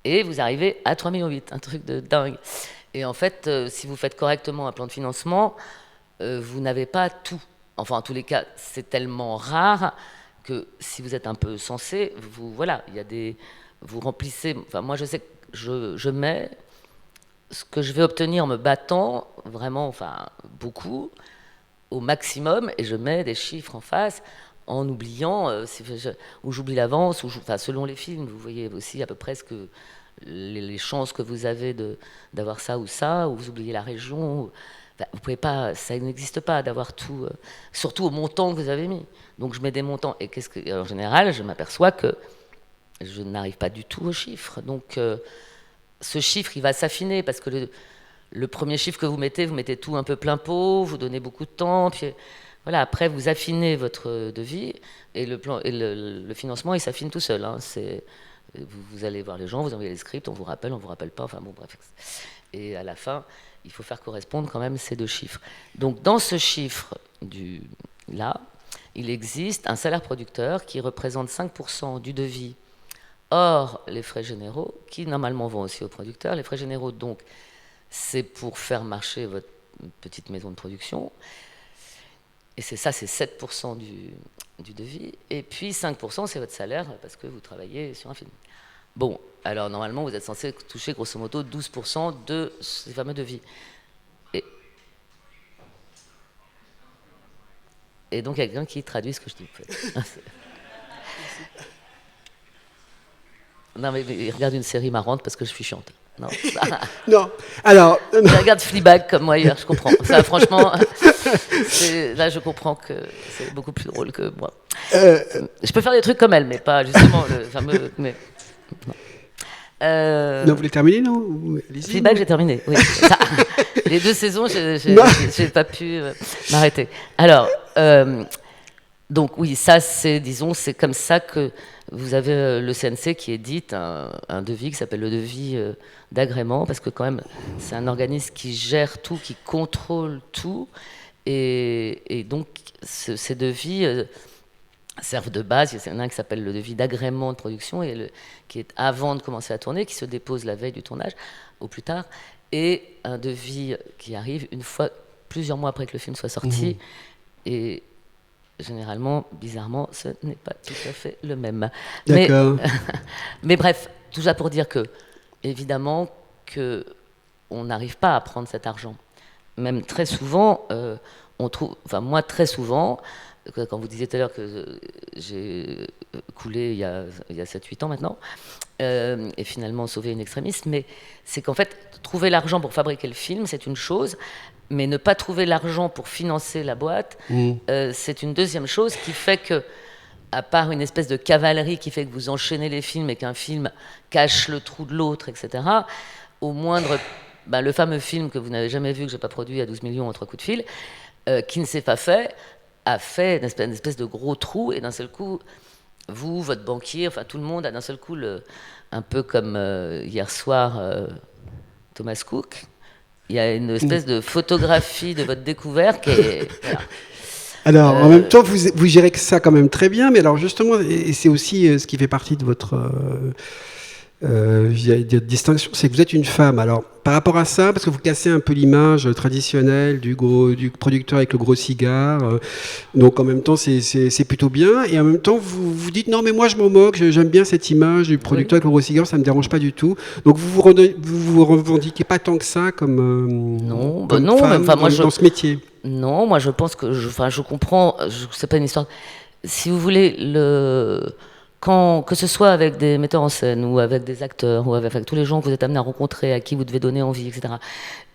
Et vous arrivez à 3,8 millions, un truc de dingue. Et en fait, si vous faites correctement un plan de financement, vous n'avez pas tout. Enfin, en tous les cas, c'est tellement rare que si vous êtes un peu sensé, voilà, il y a vous remplissez. Enfin, moi, je sais que je mets ce que je vais obtenir en me battant vraiment, enfin, beaucoup, au maximum, et je mets des chiffres en face en oubliant, ou j'oublie l'avance, enfin, selon les films, vous voyez aussi à peu près les chances que vous avez d'avoir ça, ou vous oubliez la région. Enfin, vous pouvez pas, ça n'existe pas d'avoir tout, surtout au montant que vous avez mis. Donc je mets des montants, et en général, je m'aperçois que je n'arrive pas du tout au chiffre. Donc ce chiffre, il va s'affiner, parce que le premier chiffre que vous mettez tout un peu plein pot, vous donnez beaucoup de temps, puis voilà, après vous affinez votre devis, et le financement, il s'affine tout seul, hein. Vous allez voir les gens, vous envoyez les scripts, on vous rappelle pas, enfin bon, bref. Et à la fin, il faut faire correspondre quand même ces deux chiffres. Donc dans ce chiffre là, il existe un salaire producteur qui représente 5% du devis, hors les frais généraux, qui normalement vont aussi aux producteurs. Les frais généraux, donc, c'est pour faire marcher votre petite maison de production. Et c'est 7% du devis. Et puis 5%, c'est votre salaire, parce que vous travaillez sur un film. Bon, alors normalement, vous êtes censé toucher grosso modo 12% de ces fameux devis. Et donc, il y a quelqu'un qui traduit ce que je dis. Non, mais il regarde une série marrante parce que je suis chiante. Non. Non. Alors. Il regarde Fleabag comme moi hier, je comprends. Ça, franchement, là, je comprends que c'est beaucoup plus drôle que moi. Je peux faire des trucs comme elle, mais pas justement le fameux. Mais, non. Non, vous voulez terminer, non? Fleabag, j'ai terminé. Oui. Ça, les 2 saisons, j'ai pas pu m'arrêter. Alors. Donc oui, ça c'est comme ça que vous avez le CNC qui édite un devis qui s'appelle le devis d'agrément, parce que quand même c'est un organisme qui gère tout, qui contrôle tout, et donc ces devis servent de base. Il y en a un qui s'appelle le devis d'agrément de production, qui est avant de commencer à tourner, qui se dépose la veille du tournage, au plus tard, et un devis qui arrive plusieurs mois après que le film soit sorti, et généralement, bizarrement, ce n'est pas tout à fait le même. D'accord. Mais bref, tout ça pour dire que, évidemment, on n'arrive pas à prendre cet argent. Même très souvent, on trouve, enfin moi très souvent, quand vous disiez tout à l'heure que j'ai coulé il y a 7-8 ans maintenant, et finalement sauvé une extrémiste. Mais c'est qu'en fait, trouver l'argent pour fabriquer le film, c'est une chose, mais ne pas trouver l'argent pour financer la boîte, c'est une deuxième chose qui fait que, à part une espèce de cavalerie qui fait que vous enchaînez les films et qu'un film cache le trou de l'autre, etc., au moindre... le fameux film que vous n'avez jamais vu, que je n'ai pas produit à 12 millions en 3 coups de fil, qui ne s'est pas fait, a fait une espèce de gros trou, et d'un seul coup, vous, votre banquier, enfin tout le monde a d'un seul coup, un peu comme hier soir Thomas Cook, il y a une espèce de photographie de votre découverte qui est... Voilà. Alors, en même temps, vous gérez que ça quand même très bien, mais alors justement, et c'est aussi ce qui fait partie de votre distinction, c'est que vous êtes une femme. Alors, par rapport à ça, parce que vous cassez un peu l'image traditionnelle du producteur avec le gros cigare, donc en même temps, c'est plutôt bien, et en même temps, vous dites non, mais moi je m'en moque, j'aime bien cette image du producteur avec le gros cigare, ça me dérange pas du tout. Donc vous revendiquez pas tant que ça comme non, comme non, femme dans ce métier. Non, moi je pense que je comprends. C'est pas une histoire. Si vous voulez que ce soit avec des metteurs en scène ou avec des acteurs ou avec tous les gens que vous êtes amenés à rencontrer, à qui vous devez donner envie, etc.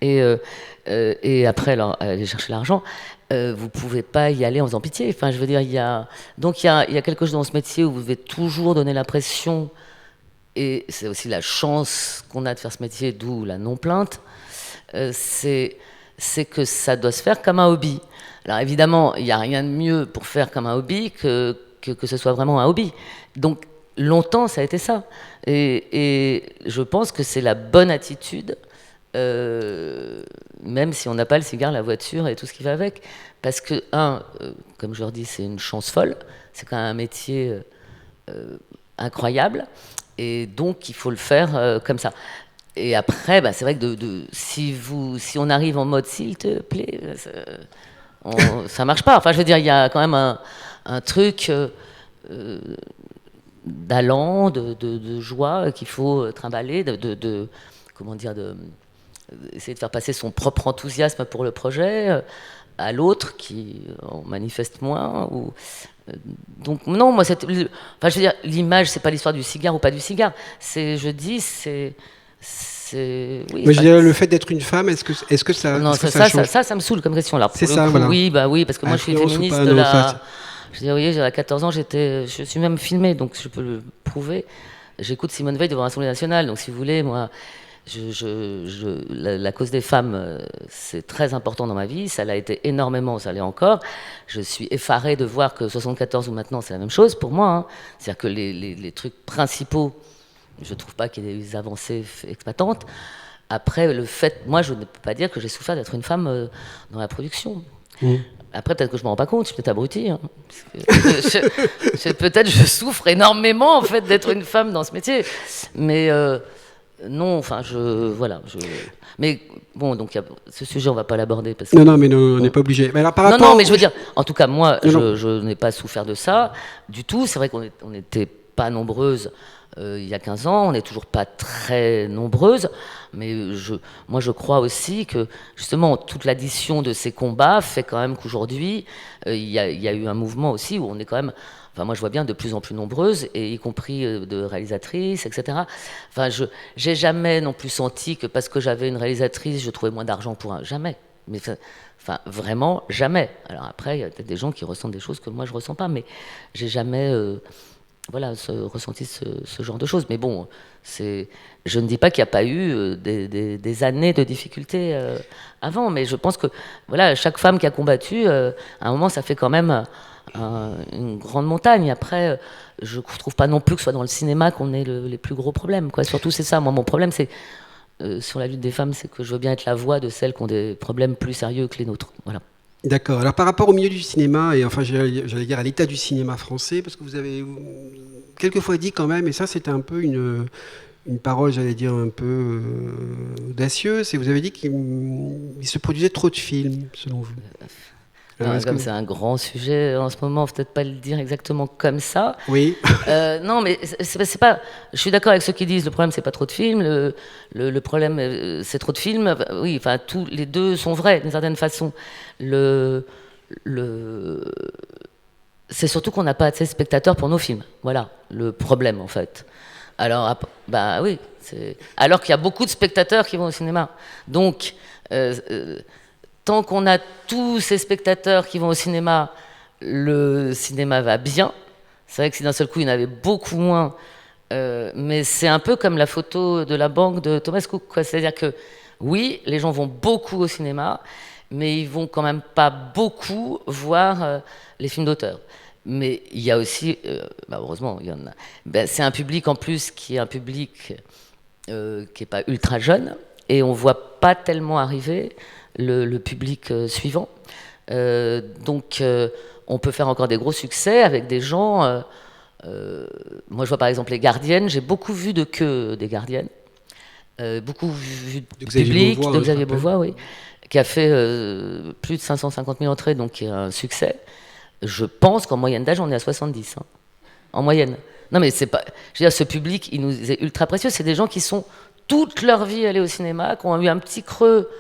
Et après aller chercher l'argent, vous pouvez pas y aller en faisant pitié. Enfin, je veux dire, il y a quelque chose dans ce métier où vous devez toujours donner l'impression, et c'est aussi la chance qu'on a de faire ce métier, d'où la non-plainte. C'est que ça doit se faire comme un hobby. Alors évidemment, il n'y a rien de mieux pour faire comme un hobby que ce soit vraiment un hobby. Donc longtemps, ça a été ça. Et je pense que c'est la bonne attitude, même si on n'a pas le cigare, la voiture et tout ce qui va avec. Parce que, comme je leur dis, c'est une chance folle. C'est quand même un métier incroyable. Et donc, il faut le faire comme ça. Et après, c'est vrai que si on arrive en mode s'il te plaît, ça marche pas. Enfin, je veux dire, il y a quand même un truc d'allant, de joie qu'il faut trimballer, comment dire, essayer de faire passer son propre enthousiasme pour le projet à l'autre qui en manifeste moins. Donc non, moi, je veux dire, l'image, c'est pas l'histoire du cigare ou pas du cigare. Oui, mais je dirais, le fait d'être une femme, est-ce que ça non, ça me saule comme question là. C'est ça, voilà. Oui, parce que moi je suis féministe de la... Je veux dire, à 14 ans, je suis même filmée, donc je peux le prouver. J'écoute Simone Veil devant l'Assemblée nationale, donc si vous voulez, moi, la cause des femmes, c'est très important dans ma vie, ça l'a été énormément, ça l'est encore. Je suis effarée de voir que 74 ou maintenant, c'est la même chose pour moi. Hein. C'est-à-dire que les trucs principaux, je ne trouve pas qu'il y ait des avancées expatantes. Après, moi, je ne peux pas dire que j'ai souffert d'être une femme dans la production. Après, peut-être que je ne me rends pas compte, je suis peut-être abrutie. Hein, peut-être je souffre énormément, en fait, d'être une femme dans ce métier. Mais non, enfin, voilà. Mais bon, donc ce sujet, on ne va pas l'aborder. Parce que, non, mais on n'est pas obligé. Mais alors, non, mais je veux dire, en tout cas, moi, je n'ai pas souffert de ça du tout. C'est vrai qu'on n'était pas nombreuses. Il y a 15 ans, on n'est toujours pas très nombreuses, mais moi je crois aussi que justement toute l'addition de ces combats fait quand même qu'aujourd'hui il y a eu un mouvement aussi où on est quand même, enfin moi je vois bien de plus en plus nombreuses, et y compris de réalisatrices, etc. Enfin j'ai jamais non plus senti que parce que j'avais une réalisatrice je trouvais moins d'argent pour jamais, mais enfin vraiment jamais. Alors après il y a peut-être des gens qui ressentent des choses que moi je ressens pas, mais j'ai jamais ressenti ce genre de choses. Mais bon, je ne dis pas qu'il n'y a pas eu des années de difficultés avant, mais je pense que voilà, chaque femme qui a combattu, à un moment, ça fait quand même une grande montagne. Après, je ne trouve pas non plus que ce soit dans le cinéma qu'on ait les plus gros problèmes, quoi. Surtout, c'est ça. Moi, mon problème, c'est sur la lutte des femmes, c'est que je veux bien être la voix de celles qui ont des problèmes plus sérieux que les nôtres. Voilà. D'accord. Alors par rapport au milieu du cinéma, et enfin j'allais dire à l'état du cinéma français, parce que vous avez quelquefois dit quand même, et ça c'était un peu une parole, j'allais dire, un peu audacieuse, et vous avez dit qu'il se produisait trop de films, selon vous. Comme c'est un grand sujet en ce moment, peut-être pas le dire exactement comme ça. Oui. Non, mais c'est pas. Je suis d'accord avec ceux qui disent le problème c'est pas trop de films, le problème c'est trop de films. Oui, enfin tous les deux sont vrais d'une certaine façon. c'est surtout qu'on n'a pas assez de spectateurs pour nos films. Voilà le problème en fait. Alors, bah oui, alors qu'il y a beaucoup de spectateurs qui vont au cinéma. Donc, tant qu'on a tous ces spectateurs qui vont au cinéma, le cinéma va bien. C'est vrai que si d'un seul coup il y en avait beaucoup moins, mais c'est un peu comme la photo de la banque de Thomas Cook, quoi. C'est-à-dire que oui, les gens vont beaucoup au cinéma, mais ils vont quand même pas beaucoup voir les films d'auteur. Mais il y a aussi, bah heureusement, il y en a. Ben, c'est un public en plus qui est un public qui n'est pas ultra jeune, et on voit pas tellement arriver le public suivant. Donc, on peut faire encore des gros succès avec des gens. Moi, je vois par exemple les Gardiennes. J'ai beaucoup vu de queue des Gardiennes. Beaucoup vu de public, Beauvois, de Xavier Beauvois, oui, qui a fait plus de 550 000 entrées, donc qui est un succès. Je pense qu'en moyenne d'âge, on est à 70, hein, en moyenne. Non, mais c'est pas. Je veux dire, ce public, il nous est ultra précieux. C'est des gens qui sont toute leur vie allés au cinéma, qui ont eu un petit creux,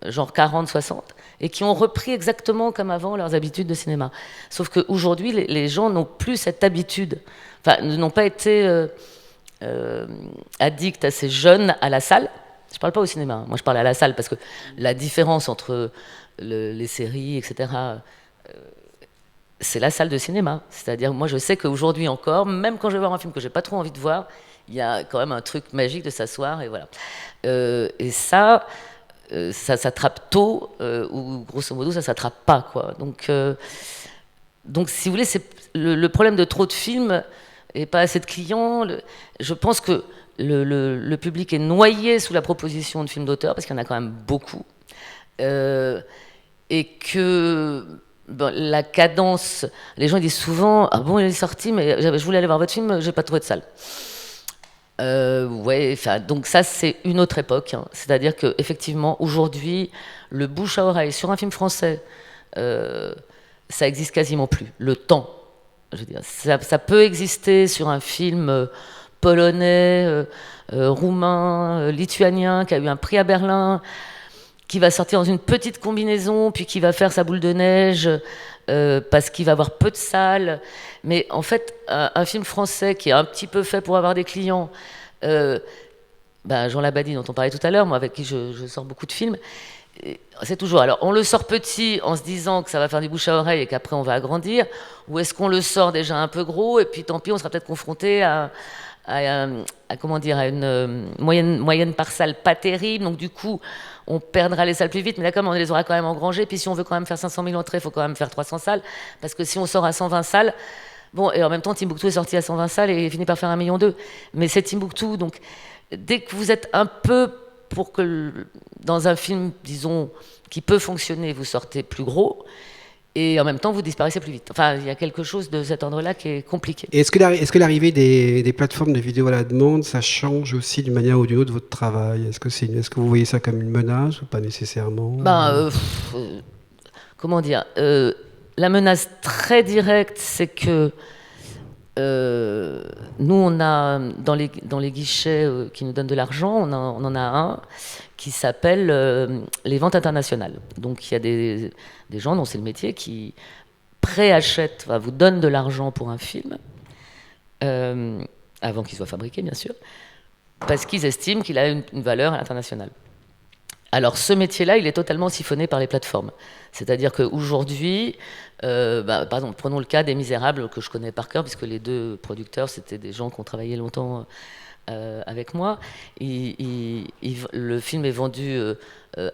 genre 40, 60, et qui ont repris exactement comme avant leurs habitudes de cinéma. Sauf qu'aujourd'hui, les gens n'ont plus cette habitude, enfin, n'ont pas été addicts assez jeunes à la salle. Je parle pas au cinéma, hein. Moi je parle à la salle, parce que la différence entre les séries, etc., c'est la salle de cinéma. C'est-à-dire, moi je sais qu'aujourd'hui encore, même quand je vais voir un film que j'ai pas trop envie de voir, il y a quand même un truc magique de s'asseoir, et voilà. Et ça s'attrape tôt, ou grosso modo ça s'attrape pas, quoi. Donc si vous voulez, c'est le problème de trop de films et pas assez de clients. Je pense que le public est noyé sous la proposition de films d'auteur, parce qu'il y en a quand même beaucoup, et que bon, la cadence, les gens disent souvent: ah bon, il est sorti, mais je voulais aller voir votre film, j'ai pas trouvé de salle. Ouais, donc ça c'est une autre époque, hein. C'est-à-dire que effectivement aujourd'hui, le bouche à oreille sur un film français, ça existe quasiment plus. Le temps, je veux dire, ça peut exister sur un film polonais, roumain, lituanien, qui a eu un prix à Berlin, qui va sortir dans une petite combinaison, puis qui va faire sa boule de neige, parce qu'il va avoir peu de salles. Mais en fait, un film français qui est un petit peu fait pour avoir des clients, Jean Labadie, dont on parlait tout à l'heure, moi avec qui je sors beaucoup de films, c'est toujours, alors on le sort petit en se disant que ça va faire du bouche à oreille et qu'après on va agrandir, ou est-ce qu'on le sort déjà un peu gros et puis tant pis, on sera peut-être confronté comment dire, à une moyenne par salle pas terrible, donc du coup on perdra les salles plus vite, mais là comme on les aura quand même engrangées, puis si on veut quand même faire 500 000 entrées, il faut quand même faire 300 salles, parce que si on sort à 120 salles, bon, et en même temps Timbuktu est sorti à 120 salles et finit par faire 1,2 million, mais c'est Timbuktu, donc dès que vous êtes un peu pour que dans un film, disons, qui peut fonctionner, vous sortez plus gros, et en même temps vous disparaissez plus vite. Enfin, il y a quelque chose de cet ordre-là qui est compliqué. Et est-ce que l'arrivée des plateformes de vidéo à la demande, ça change aussi d'une manière ou d'une autre votre travail? Est-ce que vous voyez ça comme une menace ou pas nécessairement? Comment dire, la menace très directe, c'est que nous, on a dans les guichets qui nous donnent de l'argent, on en a un qui s'appelle les ventes internationales. Donc il y a des gens dont c'est le métier qui préachètent, vous donnent de l'argent pour un film, avant qu'il soit fabriqué bien sûr, parce qu'ils estiment qu'il a une valeur internationale. Alors ce métier-là, il est totalement siphonné par les plateformes. C'est-à-dire qu'aujourd'hui, par exemple, prenons le cas des Misérables, que je connais par cœur, puisque les deux producteurs, c'était des gens qui ont travaillé longtemps avec moi. Le film est vendu,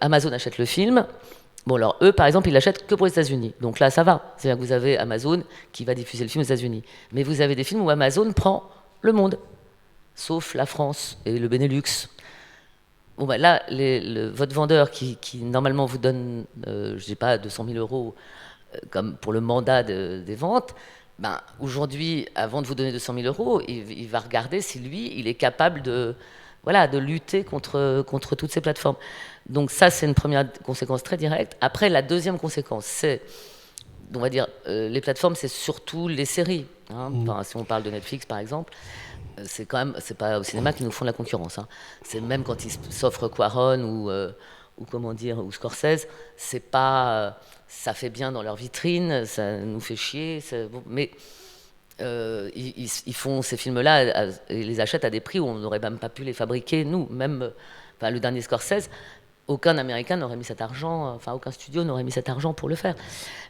Amazon achète le film. Bon, alors eux, par exemple, ils l'achètent que pour les États-Unis. Donc là, ça va. C'est-à-dire que vous avez Amazon qui va diffuser le film aux États-Unis. Mais vous avez des films où Amazon prend le monde, sauf la France et le Benelux. Bon, là, votre vendeur qui normalement vous donne, je ne sais pas, 200 000 euros comme pour le mandat des ventes, aujourd'hui, avant de vous donner 200 000 euros, il va regarder si lui, il est capable de lutter contre toutes ces plateformes. Donc ça, c'est une première conséquence très directe. Après, la deuxième conséquence, c'est, on va dire, les plateformes, c'est surtout les séries, hein. Si on parle de Netflix, par exemple, c'est pas au cinéma qu'ils nous font de la concurrence, hein. C'est même quand ils s'offrent Quaron ou comment dire, ou Scorsese, c'est pas ça fait bien dans leur vitrine, ça nous fait chier, bon, mais ils font ces films-là et les achètent à des prix où on n'aurait même pas pu les fabriquer, nous, même le dernier Scorsese, aucun Américain n'aurait mis cet argent, enfin aucun studio n'aurait mis cet argent pour le faire.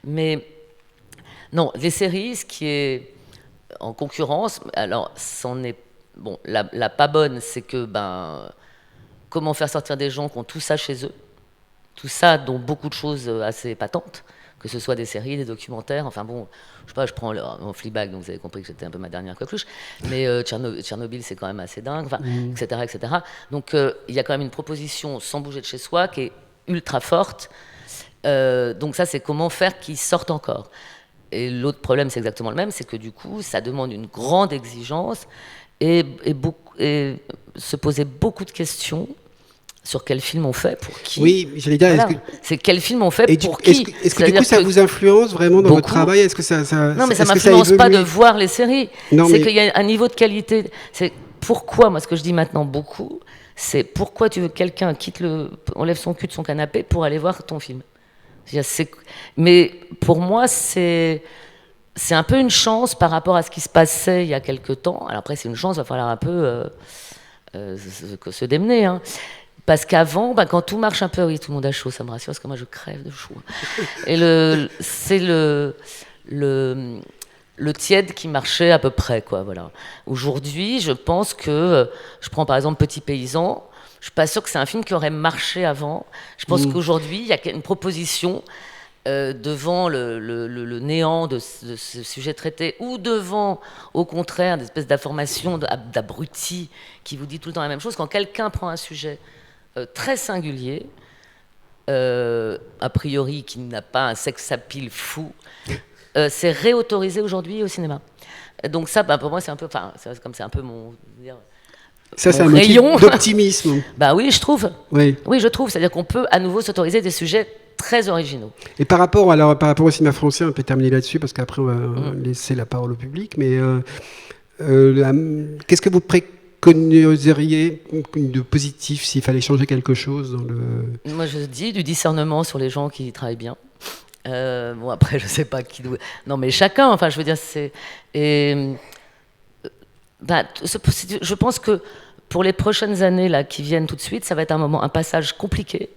Mais non, les séries, ce qui est en concurrence, alors c'en est bon, la pas bonne, c'est que comment faire sortir des gens qui ont tout ça chez eux, tout ça dont beaucoup de choses assez patentes, que ce soit des séries, des documentaires, enfin bon, je sais pas, je prends en Fleabag, donc vous avez compris que c'était un peu ma dernière coqueluche, mais Tchernobyl c'est quand même assez dingue, enfin, etc., etc. Donc il y a quand même une proposition sans bouger de chez soi qui est ultra forte, donc ça c'est comment faire qu'ils sortent encore. Et l'autre problème c'est exactement le même, c'est que du coup ça demande une grande exigence et se poser beaucoup de questions sur quel film on fait, pour qui. Oui, j'allais dire, voilà. C'est quel film on fait, pour qui. Est-ce que du coup ça vous influence vraiment dans votre travail? Est-ce que non, mais ça ne m'influence pas de voir les séries. C'est qu'il y a un niveau de qualité. C'est pourquoi, moi ce que je dis maintenant beaucoup, c'est pourquoi tu veux que quelqu'un enlève son cul de son canapé pour aller voir ton film. Mais pour moi, c'est un peu une chance par rapport à ce qui se passait il y a quelques temps. Alors après, c'est une chance, il va falloir un peu se démener. Hein. Parce qu'avant, quand tout marche un peu, oui, tout le monde a chaud, ça me rassure, parce que moi, je crève de chaud. Et c'est le tiède qui marchait à peu près, quoi, voilà. Aujourd'hui, je pense que, je prends par exemple Petit Paysan, je suis pas sûre que c'est un film qui aurait marché avant. Je pense qu'aujourd'hui, il y a une proposition devant le néant de ce sujet traité, ou devant, au contraire, des espèces d'informations d'abrutis qui vous dit tout le temps la même chose. Quand quelqu'un prend un sujet très singulier, a priori qui n'a pas un sex appeal fou, c'est réautorisé aujourd'hui au cinéma. Donc ça, pour moi, c'est un peu, c'est un peu mon ça, c'est un rayon d'optimisme. Oui, je trouve. Oui, je trouve. C'est-à-dire qu'on peut à nouveau s'autoriser des sujets très originaux. Et par rapport au cinéma français, on peut terminer là-dessus parce qu'après on va laisser la parole au public. Mais qu'est-ce que vous préconiseriez de positif s'il fallait changer quelque chose dans le... Moi, je dis du discernement sur les gens qui travaillent bien. Bon, après, je sais pas qui doit... Non, mais chacun, enfin, je veux dire, c'est... je pense que pour les prochaines années là, qui viennent tout de suite, ça va être un passage compliqué.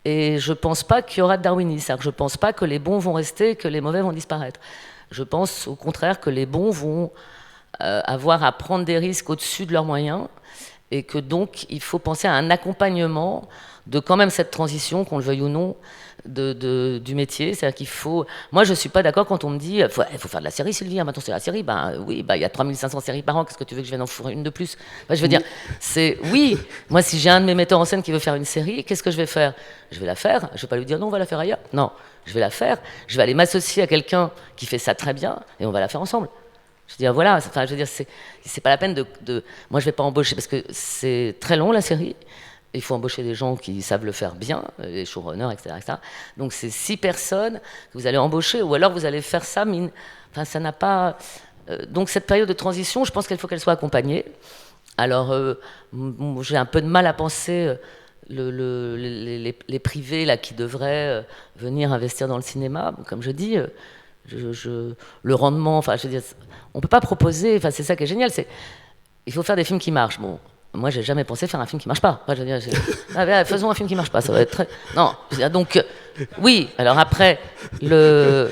Et je pense pas qu'il y aura de darwinisme. C'est-à-dire que je pense pas que les bons vont rester et que les mauvais vont disparaître. Je pense au contraire que les bons vont avoir à prendre des risques au-dessus de leurs moyens et que donc il faut penser à un accompagnement de quand même cette transition, qu'on le veuille ou non, du métier. C'est-à-dire qu'il faut... Moi, je ne suis pas d'accord quand on me dit il faut faire de la série, Sylvie, maintenant c'est la série. Oui, il y a 3500 séries par an, qu'est-ce que tu veux que je vienne en fourrer une de plus? Je veux dire, oui, moi, si j'ai un de mes metteurs en scène qui veut faire une série, qu'est-ce que je vais faire? Je vais la faire, je ne vais pas lui dire non, on va la faire ailleurs. Non, je vais la faire, je vais aller m'associer à quelqu'un qui fait ça très bien et on va la faire ensemble. Je veux dire, voilà, je veux dire, c'est pas la peine de... Moi, je ne vais pas embaucher parce que c'est très long, la série. Il faut embaucher des gens qui savent le faire bien, les showrunners, etc., etc. Donc, c'est 6 personnes que vous allez embaucher, ou alors vous allez faire ça, enfin, ça n'a pas... Donc, cette période de transition, je pense qu'il faut qu'elle soit accompagnée. Alors, j'ai un peu de mal à penser les privés là, qui devraient venir investir dans le cinéma. Comme je dis, le rendement, enfin, je veux dire, on ne peut pas proposer, enfin, c'est ça qui est génial, il faut faire des films qui marchent. Bon. Moi, j'ai jamais pensé faire un film qui marche pas. Enfin, je veux dire, faisons un film qui marche pas. Ça va être très... Non. Donc, oui. Alors après, le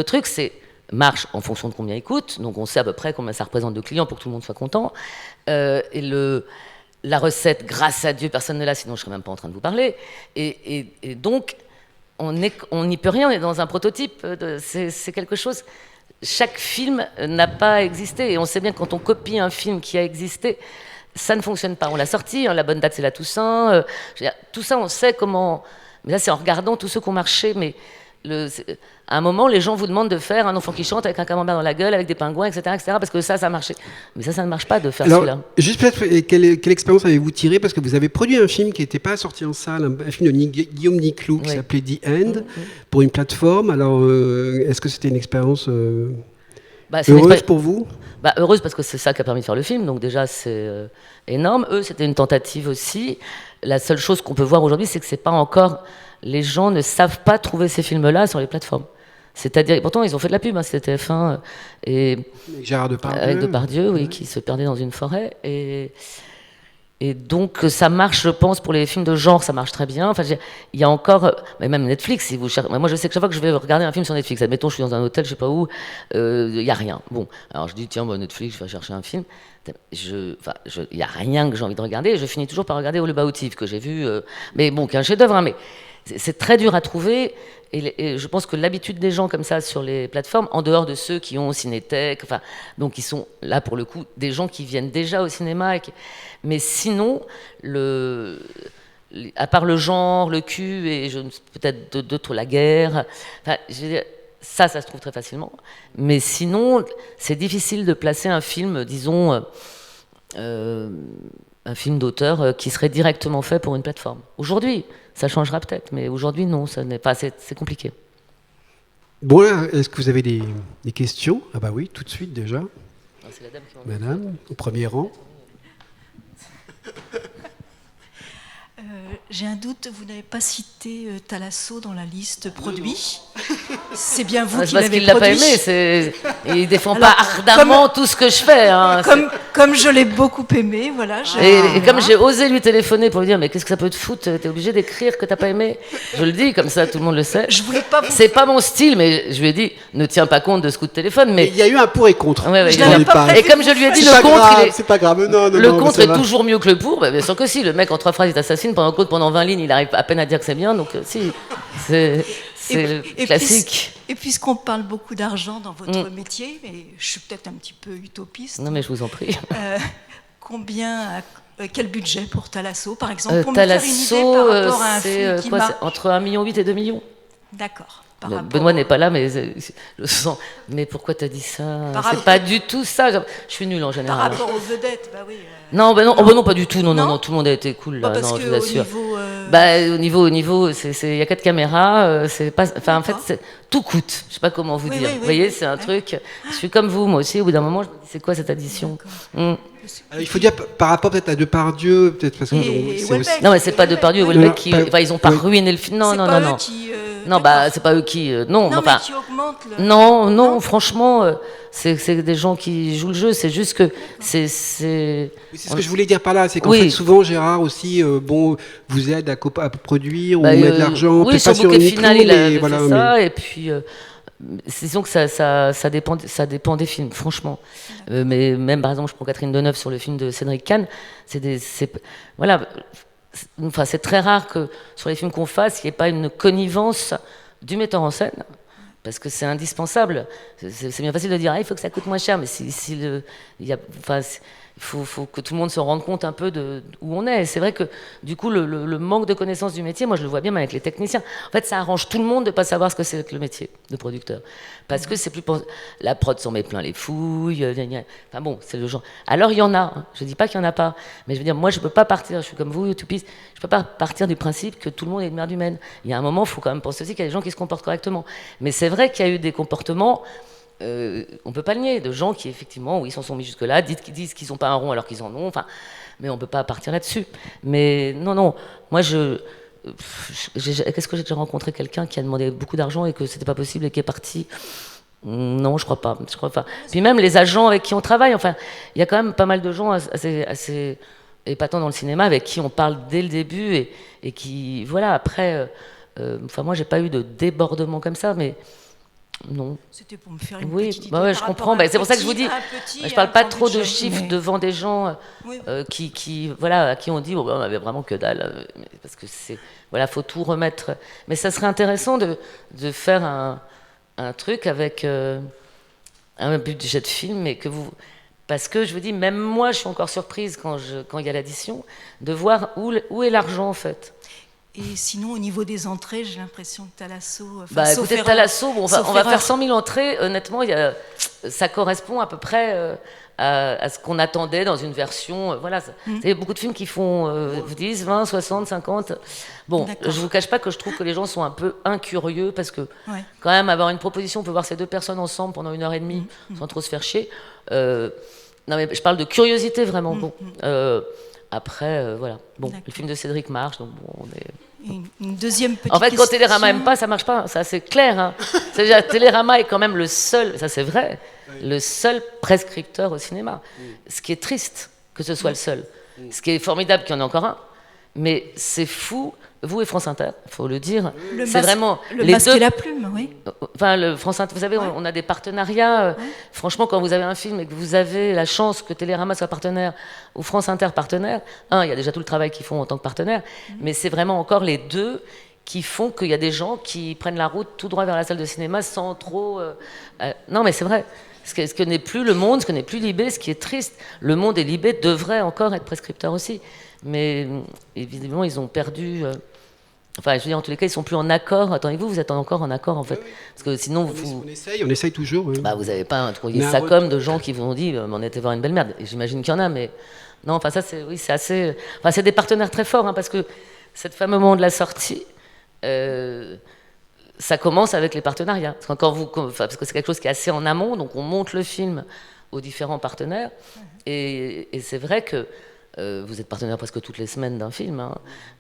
truc, c'est marche en fonction de combien il coûte. Donc, on sait à peu près combien ça représente de clients pour que tout le monde soit content. Et la recette, grâce à Dieu, personne ne l'a, sinon je serais même pas en train de vous parler. Et donc, on n'y peut rien. On est dans un prototype. C'est quelque chose. Chaque film n'a pas existé. Et on sait bien que quand on copie un film qui a existé, ça ne fonctionne pas. On l'a sorti, la bonne date c'est la Toussaint. Tout ça, on sait comment. Mais là, c'est en regardant tous ceux qui ont marché. Mais à un moment, les gens vous demandent de faire un enfant qui chante avec un camembert dans la gueule, avec des pingouins, etc., parce que ça a marché. Mais ça ne marche pas de faire celui-là. Juste peut-être, quelle expérience avez-vous tiré? Parce que vous avez produit un film qui n'était pas sorti en salle, un film de Guillaume Niclou qui s'appelait The End, pour une plateforme. Alors, est-ce que c'était une expérience Heureuse pour vous? Heureuse parce que c'est ça qui a permis de faire le film, donc déjà c'est énorme. Eux, c'était une tentative aussi. La seule chose qu'on peut voir aujourd'hui, c'est que c'est pas encore... Les gens ne savent pas trouver ces films-là sur les plateformes. C'est-à-dire, pourtant ils ont fait de la pub, hein, c'était TF1 et Gérard Depardieu. avec Depardieu, oui, qui se perdait dans une forêt et donc ça marche, je pense, pour les films de genre, ça marche très bien. Enfin, il y a encore, mais même Netflix, si vous cherchez, moi je sais que chaque fois que je vais regarder un film sur Netflix, admettons je suis dans un hôtel, je sais pas où, il y a rien. Bon, alors je dis tiens, Netflix, je vais chercher un film. Il y a rien que j'ai envie de regarder. Je finis toujours par regarder All About Eve que j'ai vu, mais bon, qui est un chef-d'œuvre, hein, mais c'est très dur à trouver. Et je pense que l'habitude des gens comme ça sur les plateformes, en dehors de ceux qui ont Cinétech, enfin, donc ils sont là pour le coup des gens qui viennent déjà au cinéma. Mais sinon, à part le genre, le cul et peut-être d'autres, la guerre, enfin, je veux dire, ça se trouve très facilement. Mais sinon, c'est difficile de placer un film, disons, un film d'auteur qui serait directement fait pour une plateforme. Aujourd'hui, ça changera peut-être, mais aujourd'hui, non, ça n'est pas. C'est compliqué. Bon, est-ce que vous avez des questions? Ah bah oui, tout de suite déjà. C'est la dame qui Madame, au premier rang. J'ai un doute, vous n'avez pas cité Thalasso dans la liste produits. C'est bien vous qui l'avez produit. Parce qu'il l'a pas aimé. Il défend pas ardemment tout ce que je fais. Hein, comme je l'ai beaucoup aimé, voilà. Et comme j'ai osé lui téléphoner pour lui dire mais qu'est-ce que ça peut te foutre, t'es obligé d'écrire que t'as pas aimé. Je le dis comme ça, tout le monde le sait. Je voulais pas. C'est pas mon style, mais je lui ai dit ne tiens pas compte de ce coup de téléphone. Mais il y a eu un pour et contre. Ouais, et comme je lui ai dit le contre, c'est pas grave. Non, le contre est toujours mieux que le pour. Bien sûr que si. Le mec en 3 phrases il t'assassine pendant 20 lignes, il arrive à peine à dire que c'est bien, donc si, c'est classique. Et puisqu'on parle beaucoup d'argent dans votre métier, et je suis peut-être un petit peu utopiste. Non mais je vous en prie. Quel budget pour Thalasso, par exemple, pour Thalasso, me faire une idée par rapport à un film qui marche. Entre 1,8 million et 2 millions. D'accord. Benoît n'est pas là, mais je sens. Mais pourquoi t'as dit ça? C'est pas du tout ça. Je suis nulle en général. Par rapport aux vedettes, bah oui. Non, non, pas du tout. Non, tout le monde a été cool là. Parce non, que je vous assure. Au niveau, il y a 4 caméras. C'est pas. Enfin, en fait, tout coûte. Je sais pas comment vous dire. Vous voyez, c'est un truc. Je suis comme vous, moi aussi. Au bout d'un moment, je me dis, c'est quoi cette addition? Alors, il faut dire par rapport peut-être à Depardieu, peut-être parce que non, mais c'est pas Depardieu et Houellebecq qui. Ils ont pas ruiné le film. Non. Non, c'est pas eux qui. Non, enfin. Mais qui augmentent le... Non, franchement, c'est des gens qui jouent le jeu. C'est juste que c'est. C'est ce que je voulais dire par là, c'est qu'en fait souvent Gérard aussi, vous aide à produire ou met de l'argent. Oui, sur Bouquet Final, il a fait ça, et puis. Disons que ça dépend des films, franchement. Mais même par exemple, je prends Catherine Deneuve sur le film de Cédric Kahn. Voilà. Enfin, c'est très rare que sur les films qu'on fasse, il n'y ait pas une connivence du metteur en scène, parce que c'est indispensable. C'est bien facile de dire il faut que ça coûte moins cher, mais il faut que tout le monde se rende compte un peu de où on est. Et c'est vrai que du coup, le manque de connaissance du métier, moi je le vois bien avec les techniciens. En fait, ça arrange tout le monde de ne pas savoir ce que c'est que le métier de producteur. Parce que c'est plus... La prod s'en met plein les fouilles. Enfin bon, c'est le genre. Alors il y en a, hein. Je ne dis pas qu'il n'y en a pas. Mais je veux dire, moi je ne peux pas partir, je suis comme vous, utopiste, je ne peux pas partir du principe que tout le monde est de merde humaine. Il y a un moment, il faut quand même penser aussi qu'il y a des gens qui se comportent correctement. Mais c'est vrai qu'il y a eu des comportements... on ne peut pas le nier, de gens qui effectivement, oui, s'en sont mis jusque-là, disent qu'ils n'ont pas un rond alors qu'ils en ont, enfin, mais on ne peut pas partir là-dessus. Mais non, moi qu'est-ce que j'ai déjà rencontré quelqu'un qui a demandé beaucoup d'argent et que c'était pas possible et qui est parti? Non, je crois pas. Puis même les agents avec qui on travaille, enfin, il y a quand même pas mal de gens assez épatants dans le cinéma avec qui on parle dès le début et qui, voilà, après, moi j'ai pas eu de débordement comme ça, mais... Non. C'était pour me faire une petite idée. Ouais, je comprends. C'est pour ça que je vous dis, je parle pas trop de chiffres devant des gens qui à qui on dit on avait vraiment que dalle, parce que faut tout remettre. Mais ça serait intéressant de faire un truc avec un budget de film et parce que je vous dis, même moi, je suis encore surprise quand il y a l'addition de voir où est l'argent en fait. Et sinon, au niveau des entrées, j'ai l'impression que Thalasso... Écoutez, Thalasso, on va faire 100 000 entrées. Honnêtement, ça correspond à peu près à ce qu'on attendait dans une version... voilà, il y a beaucoup de films qui font 10, 20, 60, 50... Bon, je ne vous cache pas que je trouve que les gens sont un peu incurieux, parce que quand même, avoir une proposition, on peut voir ces deux personnes ensemble pendant 1h30 sans trop se faire chier. Non, mais je parle de curiosité, vraiment. Bon. Après, voilà. Bon, le film de Cédric marche, donc bon, on est... Une deuxième petite En fait, quand question. Télérama aime pas, ça marche pas. Ça, c'est clair. Hein. C'est-à-dire, Télérama est quand même le seul, ça c'est vrai, le seul prescripteur au cinéma. Ce qui est triste que ce soit le seul. Ce qui est formidable qu'il y en ait encore un. Mais c'est fou. Vous et France Inter, il faut le dire, c'est vraiment le masque et la plume, oui. Enfin, le France Inter, vous savez, on a des partenariats. Franchement, quand vous avez un film et que vous avez la chance que Télérama soit partenaire ou France Inter partenaire, il y a déjà tout le travail qu'ils font en tant que partenaire, mais c'est vraiment encore les deux qui font qu'il y a des gens qui prennent la route tout droit vers la salle de cinéma sans trop... Non, mais c'est vrai. Ce que n'est plus le Monde, ce que n'est plus Libé, ce qui est triste. Le Monde et Libé devraient encore être prescripteurs aussi. Mais évidemment, ils ont perdu... Enfin, je veux dire, en tous les cas, ils sont plus en accord. Attendez-vous, vous êtes encore en accord, en fait. Parce que sinon, on essaye toujours. Oui. Vous n'avez pas trouvé ça comme de gens qui vous ont dit on était voir une belle merde. Et j'imagine qu'il y en a, mais non, enfin, ça, c'est assez. Enfin, c'est des partenaires très forts, parce que cette fameux moment de la sortie, ça commence avec les partenariats. Parce que c'est quelque chose qui est assez en amont, donc on monte le film aux différents partenaires. Et c'est vrai que. Vous êtes partenaire presque toutes les semaines d'un film,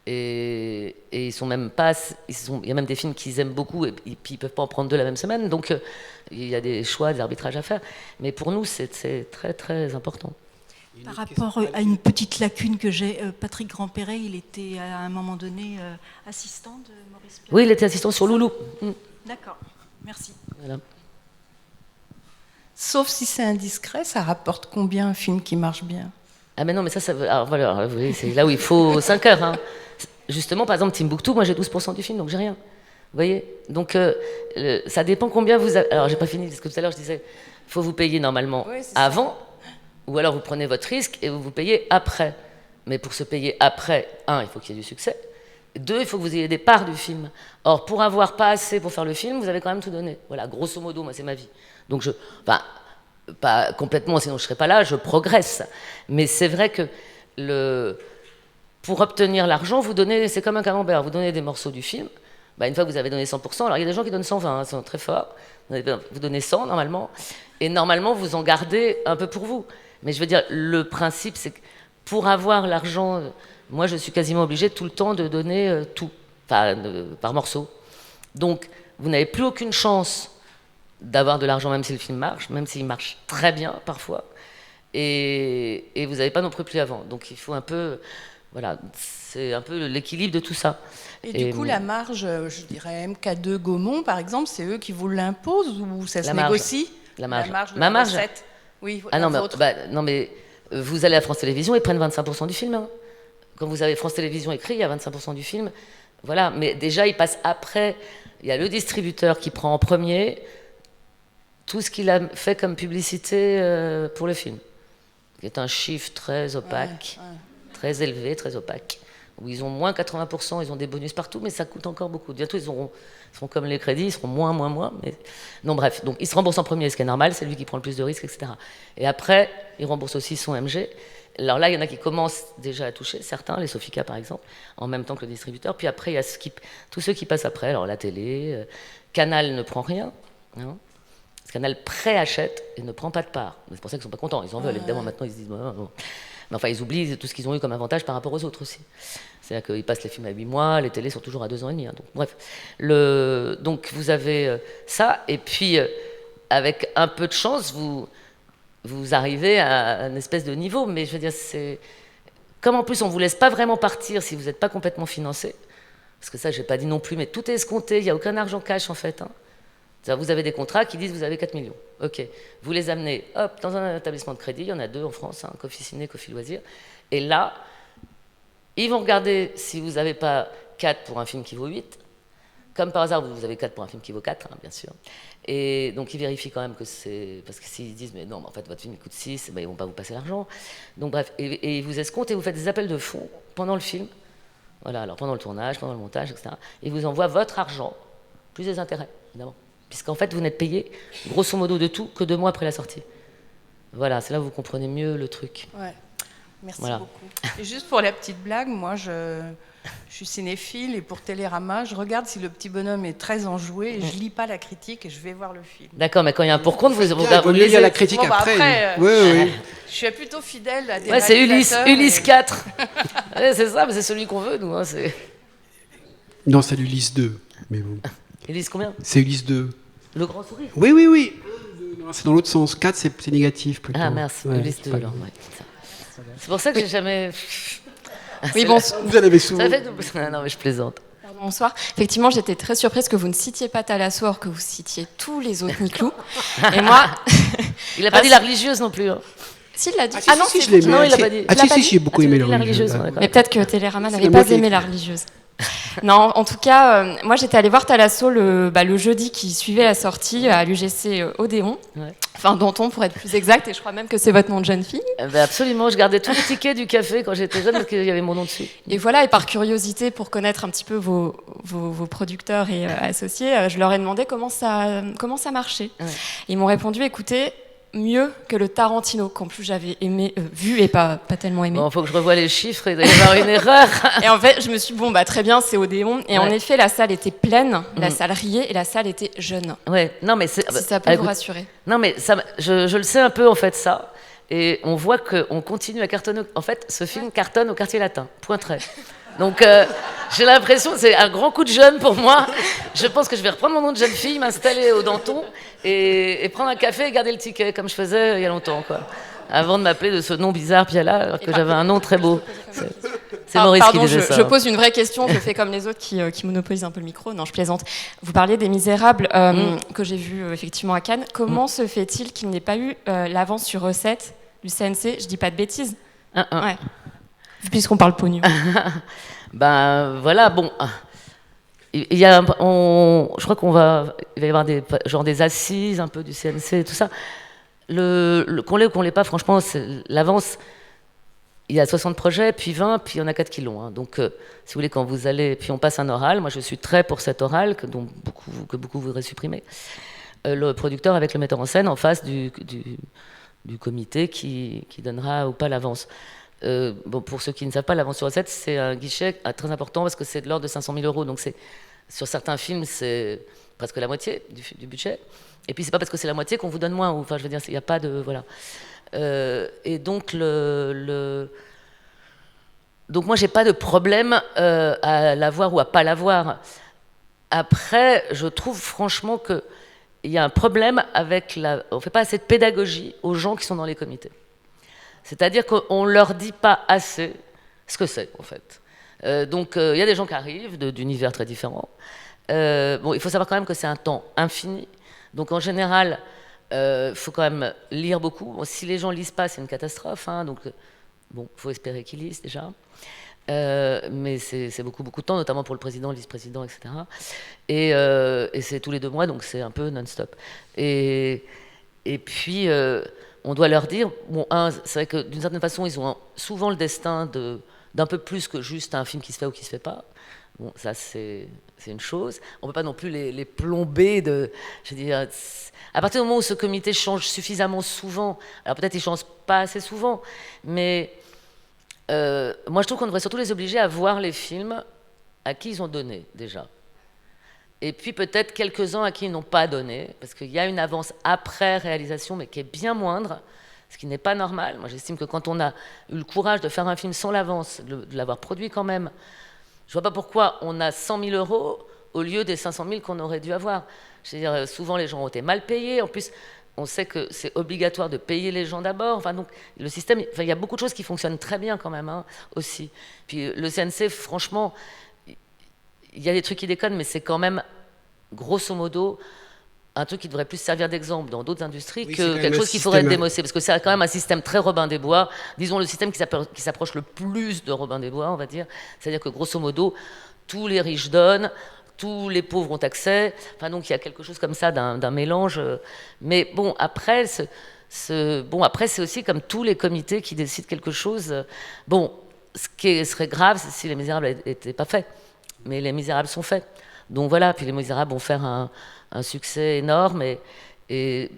et ils sont même pas, il y a même des films qu'ils aiment beaucoup et puis ils peuvent pas en prendre deux la même semaine, donc il y a des choix, des arbitrages à faire. Mais pour nous, c'est très très important. Par rapport à une petite lacune que j'ai, Patrick Grandperret, il était à un moment donné assistant de Maurice Pialat. Oui, il était assistant sur Loulou. D'accord, merci. Voilà. Sauf si c'est indiscret, ça rapporte combien un film qui marche bien? Ah mais non, mais ça veut... Alors voilà, vous voyez, c'est là où il faut 5 heures. Justement, par exemple, Timbuktu, moi j'ai 12% du film, donc j'ai rien. Vous voyez? Donc ça dépend combien vous avez... Alors j'ai pas fini, parce que tout à l'heure je disais, il faut vous payer normalement avant, ou alors vous prenez votre risque et vous vous payez après. Mais pour se payer après, il faut qu'il y ait du succès. 2, il faut que vous ayez des parts du film. Or, pour avoir pas assez pour faire le film, vous avez quand même tout donné. Voilà, grosso modo, moi c'est ma vie. Donc pas complètement, sinon je ne serais pas là, je progresse. Mais c'est vrai que pour obtenir l'argent, vous donnez, c'est comme un camembert, vous donnez des morceaux du film. Une fois que vous avez donné 100%, alors il y a des gens qui donnent 120, c'est très fort. Vous donnez 100 normalement, et normalement vous en gardez un peu pour vous. Mais je veux dire, le principe, c'est que pour avoir l'argent, moi je suis quasiment obligée tout le temps de donner tout, par morceau. Donc vous n'avez plus aucune chance d'avoir de l'argent, même si le film marche, même s'il marche très bien parfois, et vous n'avez pas non plus avant. Donc il faut un peu, voilà, c'est un peu l'équilibre de tout ça. Et du coup, la marge, je dirais MK2 Gaumont, par exemple, c'est eux qui vous l'imposent ou ça se négocie? La marge. Ma marge. Oui. Non mais vous allez à France Télévisions, ils prennent 25% du film. Quand vous avez France Télévisions écrit, il y a 25% du film. Voilà, mais déjà ils passent après. Il y a le distributeur qui prend en premier tout ce qu'il a fait comme publicité pour le film, qui est un chiffre très opaque, très élevé, très opaque, où ils ont moins 80%, ils ont des bonus partout, mais ça coûte encore beaucoup. Bientôt, ils seront comme les crédits, ils seront moins, mais... Non, bref, donc ils se remboursent en premier, ce qui est normal, c'est lui qui prend le plus de risques, etc. Et après, il rembourse aussi son MG. Alors là, il y en a qui commencent déjà à toucher, certains, les Sofica par exemple, en même temps que le distributeur, puis après, il y a tous ceux qui passent après, alors la télé, Canal ne prend rien, Parce que Canal préachète et ne prend pas de part. C'est pour ça qu'ils ne sont pas contents. Ils en veulent, évidemment. Maintenant, ils se disent... Bon. Mais enfin, ils oublient tout ce qu'ils ont eu comme avantage par rapport aux autres aussi. C'est-à-dire qu'ils passent les films à 8 mois, les télés sont toujours à 2 ans et demi. Donc, bref. Donc, vous avez ça. Et puis, avec un peu de chance, vous arrivez à une espèce de niveau. Mais je veux dire, c'est... Comme en plus, on ne vous laisse pas vraiment partir si vous n'êtes pas complètement financé. Parce que ça, je n'ai pas dit non plus, mais tout est escompté. Il n'y a aucun argent cash, en fait. Vous avez des contrats qui disent vous avez 4 millions. Ok, vous les amenez dans un établissement de crédit, il y en a 2 en France, Coffee Ciné, Coffee Loisirs, et là, ils vont regarder si vous n'avez pas 4 pour un film qui vaut 8, comme par hasard vous avez 4 pour un film qui vaut 4, bien sûr, et donc ils vérifient quand même que c'est... Parce que s'ils disent mais non, mais en fait votre film il coûte 6, ils ne vont pas vous passer l'argent. Donc bref, et ils vous escomptent et vous faites des appels de fonds pendant le film. Voilà, alors pendant le tournage, pendant le montage, etc. Ils vous envoient votre argent, plus des intérêts, évidemment. Puisqu'en fait, vous n'êtes payé, grosso modo, de tout que 2 mois après la sortie. Voilà, c'est là où vous comprenez mieux le truc. Ouais. Merci beaucoup. Et juste pour la petite blague, moi, je suis cinéphile et pour Télérama, je regarde si le petit bonhomme est très enjoué et je lis pas la critique et je vais voir le film. D'accord, mais quand il y a un pour-compte, vous lisez la critique après. Oui. Je suis plutôt fidèle à des c'est Ulysse 4. C'est ça, mais c'est celui qu'on veut, nous. Hein, non, c'est l'Ulysse 2. Mais bon. Ulysse combien? C'est Ulysse 2. Le grand sourire. Oui. Non, c'est dans l'autre sens. 4, c'est négatif plutôt. Ah, merci. Ulysse 2, alors. Ouais, c'est pour ça que j'ai jamais... Oui, bon, vous en avez souvent. Non, mais je plaisante. Bonsoir. Effectivement, j'étais très surprise que vous ne citiez pas Thalassoir, que vous citiez tous les autres Niclou. Et moi... Il n'a pas dit la religieuse non plus. Hein. S'il l'a dit. Ah non, si, je l'ai aimé. Non, il n'a pas dit. Si, j'ai beaucoup aimé la religieuse. Mais peut-être que Télérama n'avait pas aimé la religieuse. Non, en tout cas, moi j'étais allée voir Thalasso le jeudi qui suivait la sortie à l'UGC Odéon, enfin Danton pour être plus exact, et je crois même que c'est votre nom de jeune fille. Absolument, je gardais tous les tickets du café quand j'étais jeune parce qu'il y avait mon nom dessus. Et voilà, et par curiosité, pour connaître un petit peu vos producteurs et associés, je leur ai demandé comment ça marchait. Ouais. Ils m'ont répondu, écoutez, mieux que le Tarantino, qu'en plus j'avais vu et pas tellement aimé. Bon, faut que je revoie les chiffres, il doit y avoir une erreur. Et en fait, je me suis dit, très bien, c'est Odéon. Et en effet, la salle était pleine, la salle riait et la salle était jeune. Ouais, non mais c'est... Si ça peut vous rassurer. Non mais ça, je le sais un peu en fait ça. Et on voit qu'on continue à cartonner. En fait, ce film cartonne au Quartier Latin, point trait. Donc j'ai l'impression, c'est un grand coup de jeune pour moi. Je pense que je vais reprendre mon nom de jeune fille, m'installer au Danton et prendre un café et garder le ticket, comme je faisais il y a longtemps, quoi. Avant de m'appeler de ce nom bizarre, Piala, alors que j'avais un nom très beau. C'est Maurice qui disait ça. Je pose une vraie question, je fais comme les autres qui monopolisent un peu le micro. Non, je plaisante. Vous parliez des Misérables que j'ai vu effectivement à Cannes. Comment se fait-il qu'il n'y ait pas eu l'avance sur recette du CNC? Je dis pas de bêtises. Ouais. Puisqu'on parle pognon. Ben voilà, bon. Il y a, je crois il va y avoir des assises un peu du CNC et tout ça. Qu'on l'ait ou qu'on l'ait pas, franchement, l'avance, il y a 60 projets, puis 20, puis il y en a 4 qui l'ont. Hein. Donc, si vous voulez, quand vous allez, puis on passe un oral, moi je suis très pour cet oral, que beaucoup voudraient supprimer. Le producteur avec le metteur en scène en face du comité qui donnera ou pas l'avance. Pour ceux qui ne savent pas, l'avance sur recette, c'est un guichet très important parce que c'est de l'ordre de 500 000 €. Donc, sur certains films, c'est presque la moitié du budget. Et puis, c'est pas parce que c'est la moitié qu'on vous donne moins. Enfin, je veux dire, il n'y a pas de... Voilà. Et donc, donc, moi, j'ai pas de problème à l'avoir ou à pas l'avoir. Après, je trouve franchement qu'il y a un problème avec on fait pas assez de pédagogie aux gens qui sont dans les comités. C'est-à-dire qu'on ne leur dit pas assez ce que c'est, en fait. Donc, il y a des gens qui arrivent d'univers très différents. Il faut savoir quand même que c'est un temps infini. Donc, en général, il faut quand même lire beaucoup. Bon, si les gens ne lisent pas, c'est une catastrophe. Hein, donc, il faut espérer qu'ils lisent, déjà. Mais c'est beaucoup de temps, notamment pour le président, le vice-président, etc. Et c'est tous les 2 mois, donc c'est un peu non-stop. Et puis... on doit leur dire, c'est vrai que d'une certaine façon, ils ont souvent le destin d'un peu plus que juste un film qui se fait ou qui ne se fait pas. Bon, ça, c'est une chose. On ne peut pas non plus les plomber je veux dire, à partir du moment où ce comité change suffisamment souvent, alors peut-être il ne change pas assez souvent, mais moi, je trouve qu'on devrait surtout les obliger à voir les films à qui ils ont donné, déjà. Et puis peut-être quelques-uns à qui ils n'ont pas donné, parce qu'il y a une avance après réalisation, mais qui est bien moindre, ce qui n'est pas normal. Moi, j'estime que quand on a eu le courage de faire un film sans l'avance, de l'avoir produit quand même, je ne vois pas pourquoi on a 100 000 € au lieu des 500 000 qu'on aurait dû avoir. Je veux dire, souvent les gens ont été mal payés. En plus, on sait que c'est obligatoire de payer les gens d'abord. Enfin, donc, le système, il y a beaucoup de choses qui fonctionnent très bien quand même, hein, aussi. Puis le CNC, franchement... Il y a des trucs qui déconnent, mais c'est quand même, grosso modo, un truc qui devrait plus servir d'exemple dans d'autres industries que quelque chose qu'il faudrait démosser. Parce que c'est quand même un système très Robin des Bois, disons le système qui s'approche le plus de Robin des Bois, on va dire. C'est-à-dire que, grosso modo, tous les riches donnent, tous les pauvres ont accès. Enfin, donc, il y a quelque chose comme ça d'un mélange. Mais bon, après, c'est aussi comme tous les comités qui décident quelque chose. Bon, ce qui serait grave, c'est si Les Misérables n'étaient pas faits. Mais Les Misérables sont faits. Donc voilà, puis Les Misérables vont faire un succès énorme. Et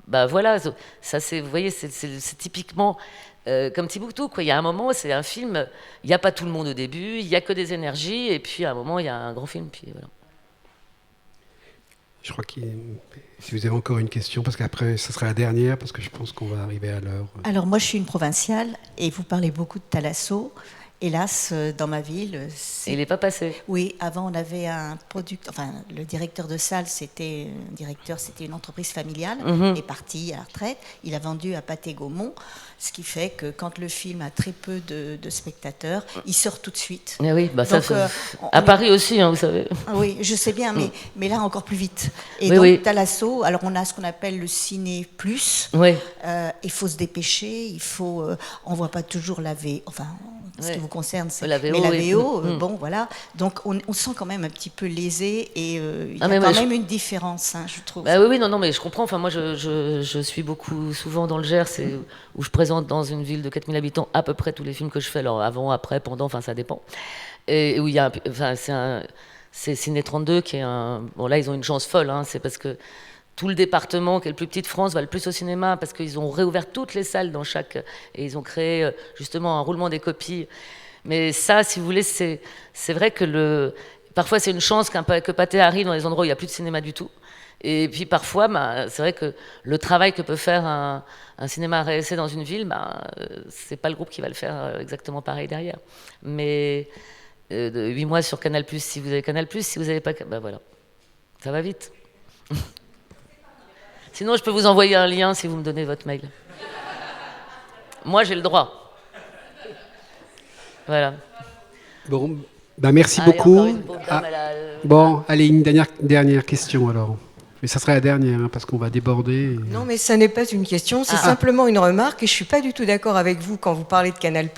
bah voilà, ça c'est, vous voyez, c'est typiquement comme Timbuktu, quoi. Il y a un moment, c'est un film, il n'y a pas tout le monde au début, il n'y a que des énergies, et puis à un moment, il y a un grand film. Puis voilà. Je crois que si vous avez encore une question, parce qu'après, ce sera la dernière, parce que je pense qu'on va arriver à l'heure. Alors moi, je suis une provinciale, et vous parlez beaucoup de Thalasso. Hélas, dans ma ville... Et il n'est pas passé. Oui, avant, on avait un producteur... Enfin, le directeur de salle, c'était une entreprise familiale, est parti à la retraite. Il a vendu à Pathé Gaumont, ce qui fait que quand le film a très peu de spectateurs, il sort tout de suite. Mais oui, bah donc, ça, à Paris aussi, hein, vous savez. Oui, je sais bien, mais là, encore plus vite. Et oui, donc, oui. Thalasso, alors on a ce qu'on appelle le ciné plus. Oui. Il faut se dépêcher, il faut... on ne voit pas toujours la V... Enfin, ce qui vous concerne, c'est la VO, mais la oui. VO, bon, voilà. Donc, on sent quand même un petit peu lésé et il y a quand même une différence, hein, je trouve. Bah oui, non, mais je comprends. Enfin, moi, je suis souvent dans le Gers, où je présente dans une ville de 4000 habitants à peu près tous les films que je fais. Alors, avant, après, pendant, enfin, ça dépend. Et où il y a, c'est Ciné 32 qui est un... Bon, là, ils ont une chance folle, hein, c'est parce que tout le département, qui est le plus petit de France, va le plus au cinéma parce qu'ils ont réouvert toutes les salles dans chaque... Et ils ont créé justement un roulement des copies. Mais ça, si vous voulez, c'est vrai que parfois c'est une chance que Pathé arrive dans les endroits où il n'y a plus de cinéma du tout. Et puis parfois, c'est vrai que le travail que peut faire un cinéma RSC dans une ville, c'est pas le groupe qui va le faire exactement pareil derrière. Mais 8 mois sur Canal+, si vous avez Canal+, si vous n'avez pas... Ben voilà, ça va vite. Sinon, je peux vous envoyer un lien si vous me donnez votre mail. Moi, j'ai le droit. Voilà. Bon, merci beaucoup. Bon, allez, une dernière question alors. Mais ça serait la dernière, hein, parce qu'on va déborder. Non, mais ça n'est pas une question, c'est simplement une remarque. Et je ne suis pas du tout d'accord avec vous quand vous parlez de Canal+,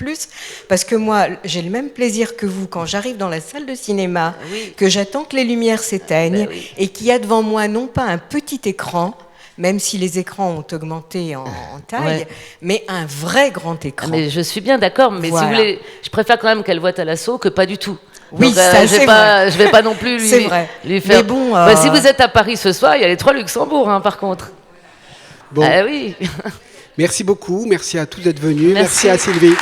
parce que moi, j'ai le même plaisir que vous quand j'arrive dans la salle de cinéma, que j'attends que les lumières s'éteignent, et qu'il y a devant moi non pas un petit écran, même si les écrans ont augmenté en taille, mais un vrai grand écran. Mais je suis bien d'accord, mais si vous voulez, je préfère quand même qu'elle voit Thalasso que pas du tout. Oui, donc, ça, c'est vrai. Je vais pas non plus lui faire... Mais bon, si vous êtes à Paris ce soir, il y a les 3 Luxembourg, hein, par contre. Bon. Ah oui. Merci beaucoup, merci à tous d'être venus, merci à Sylvie.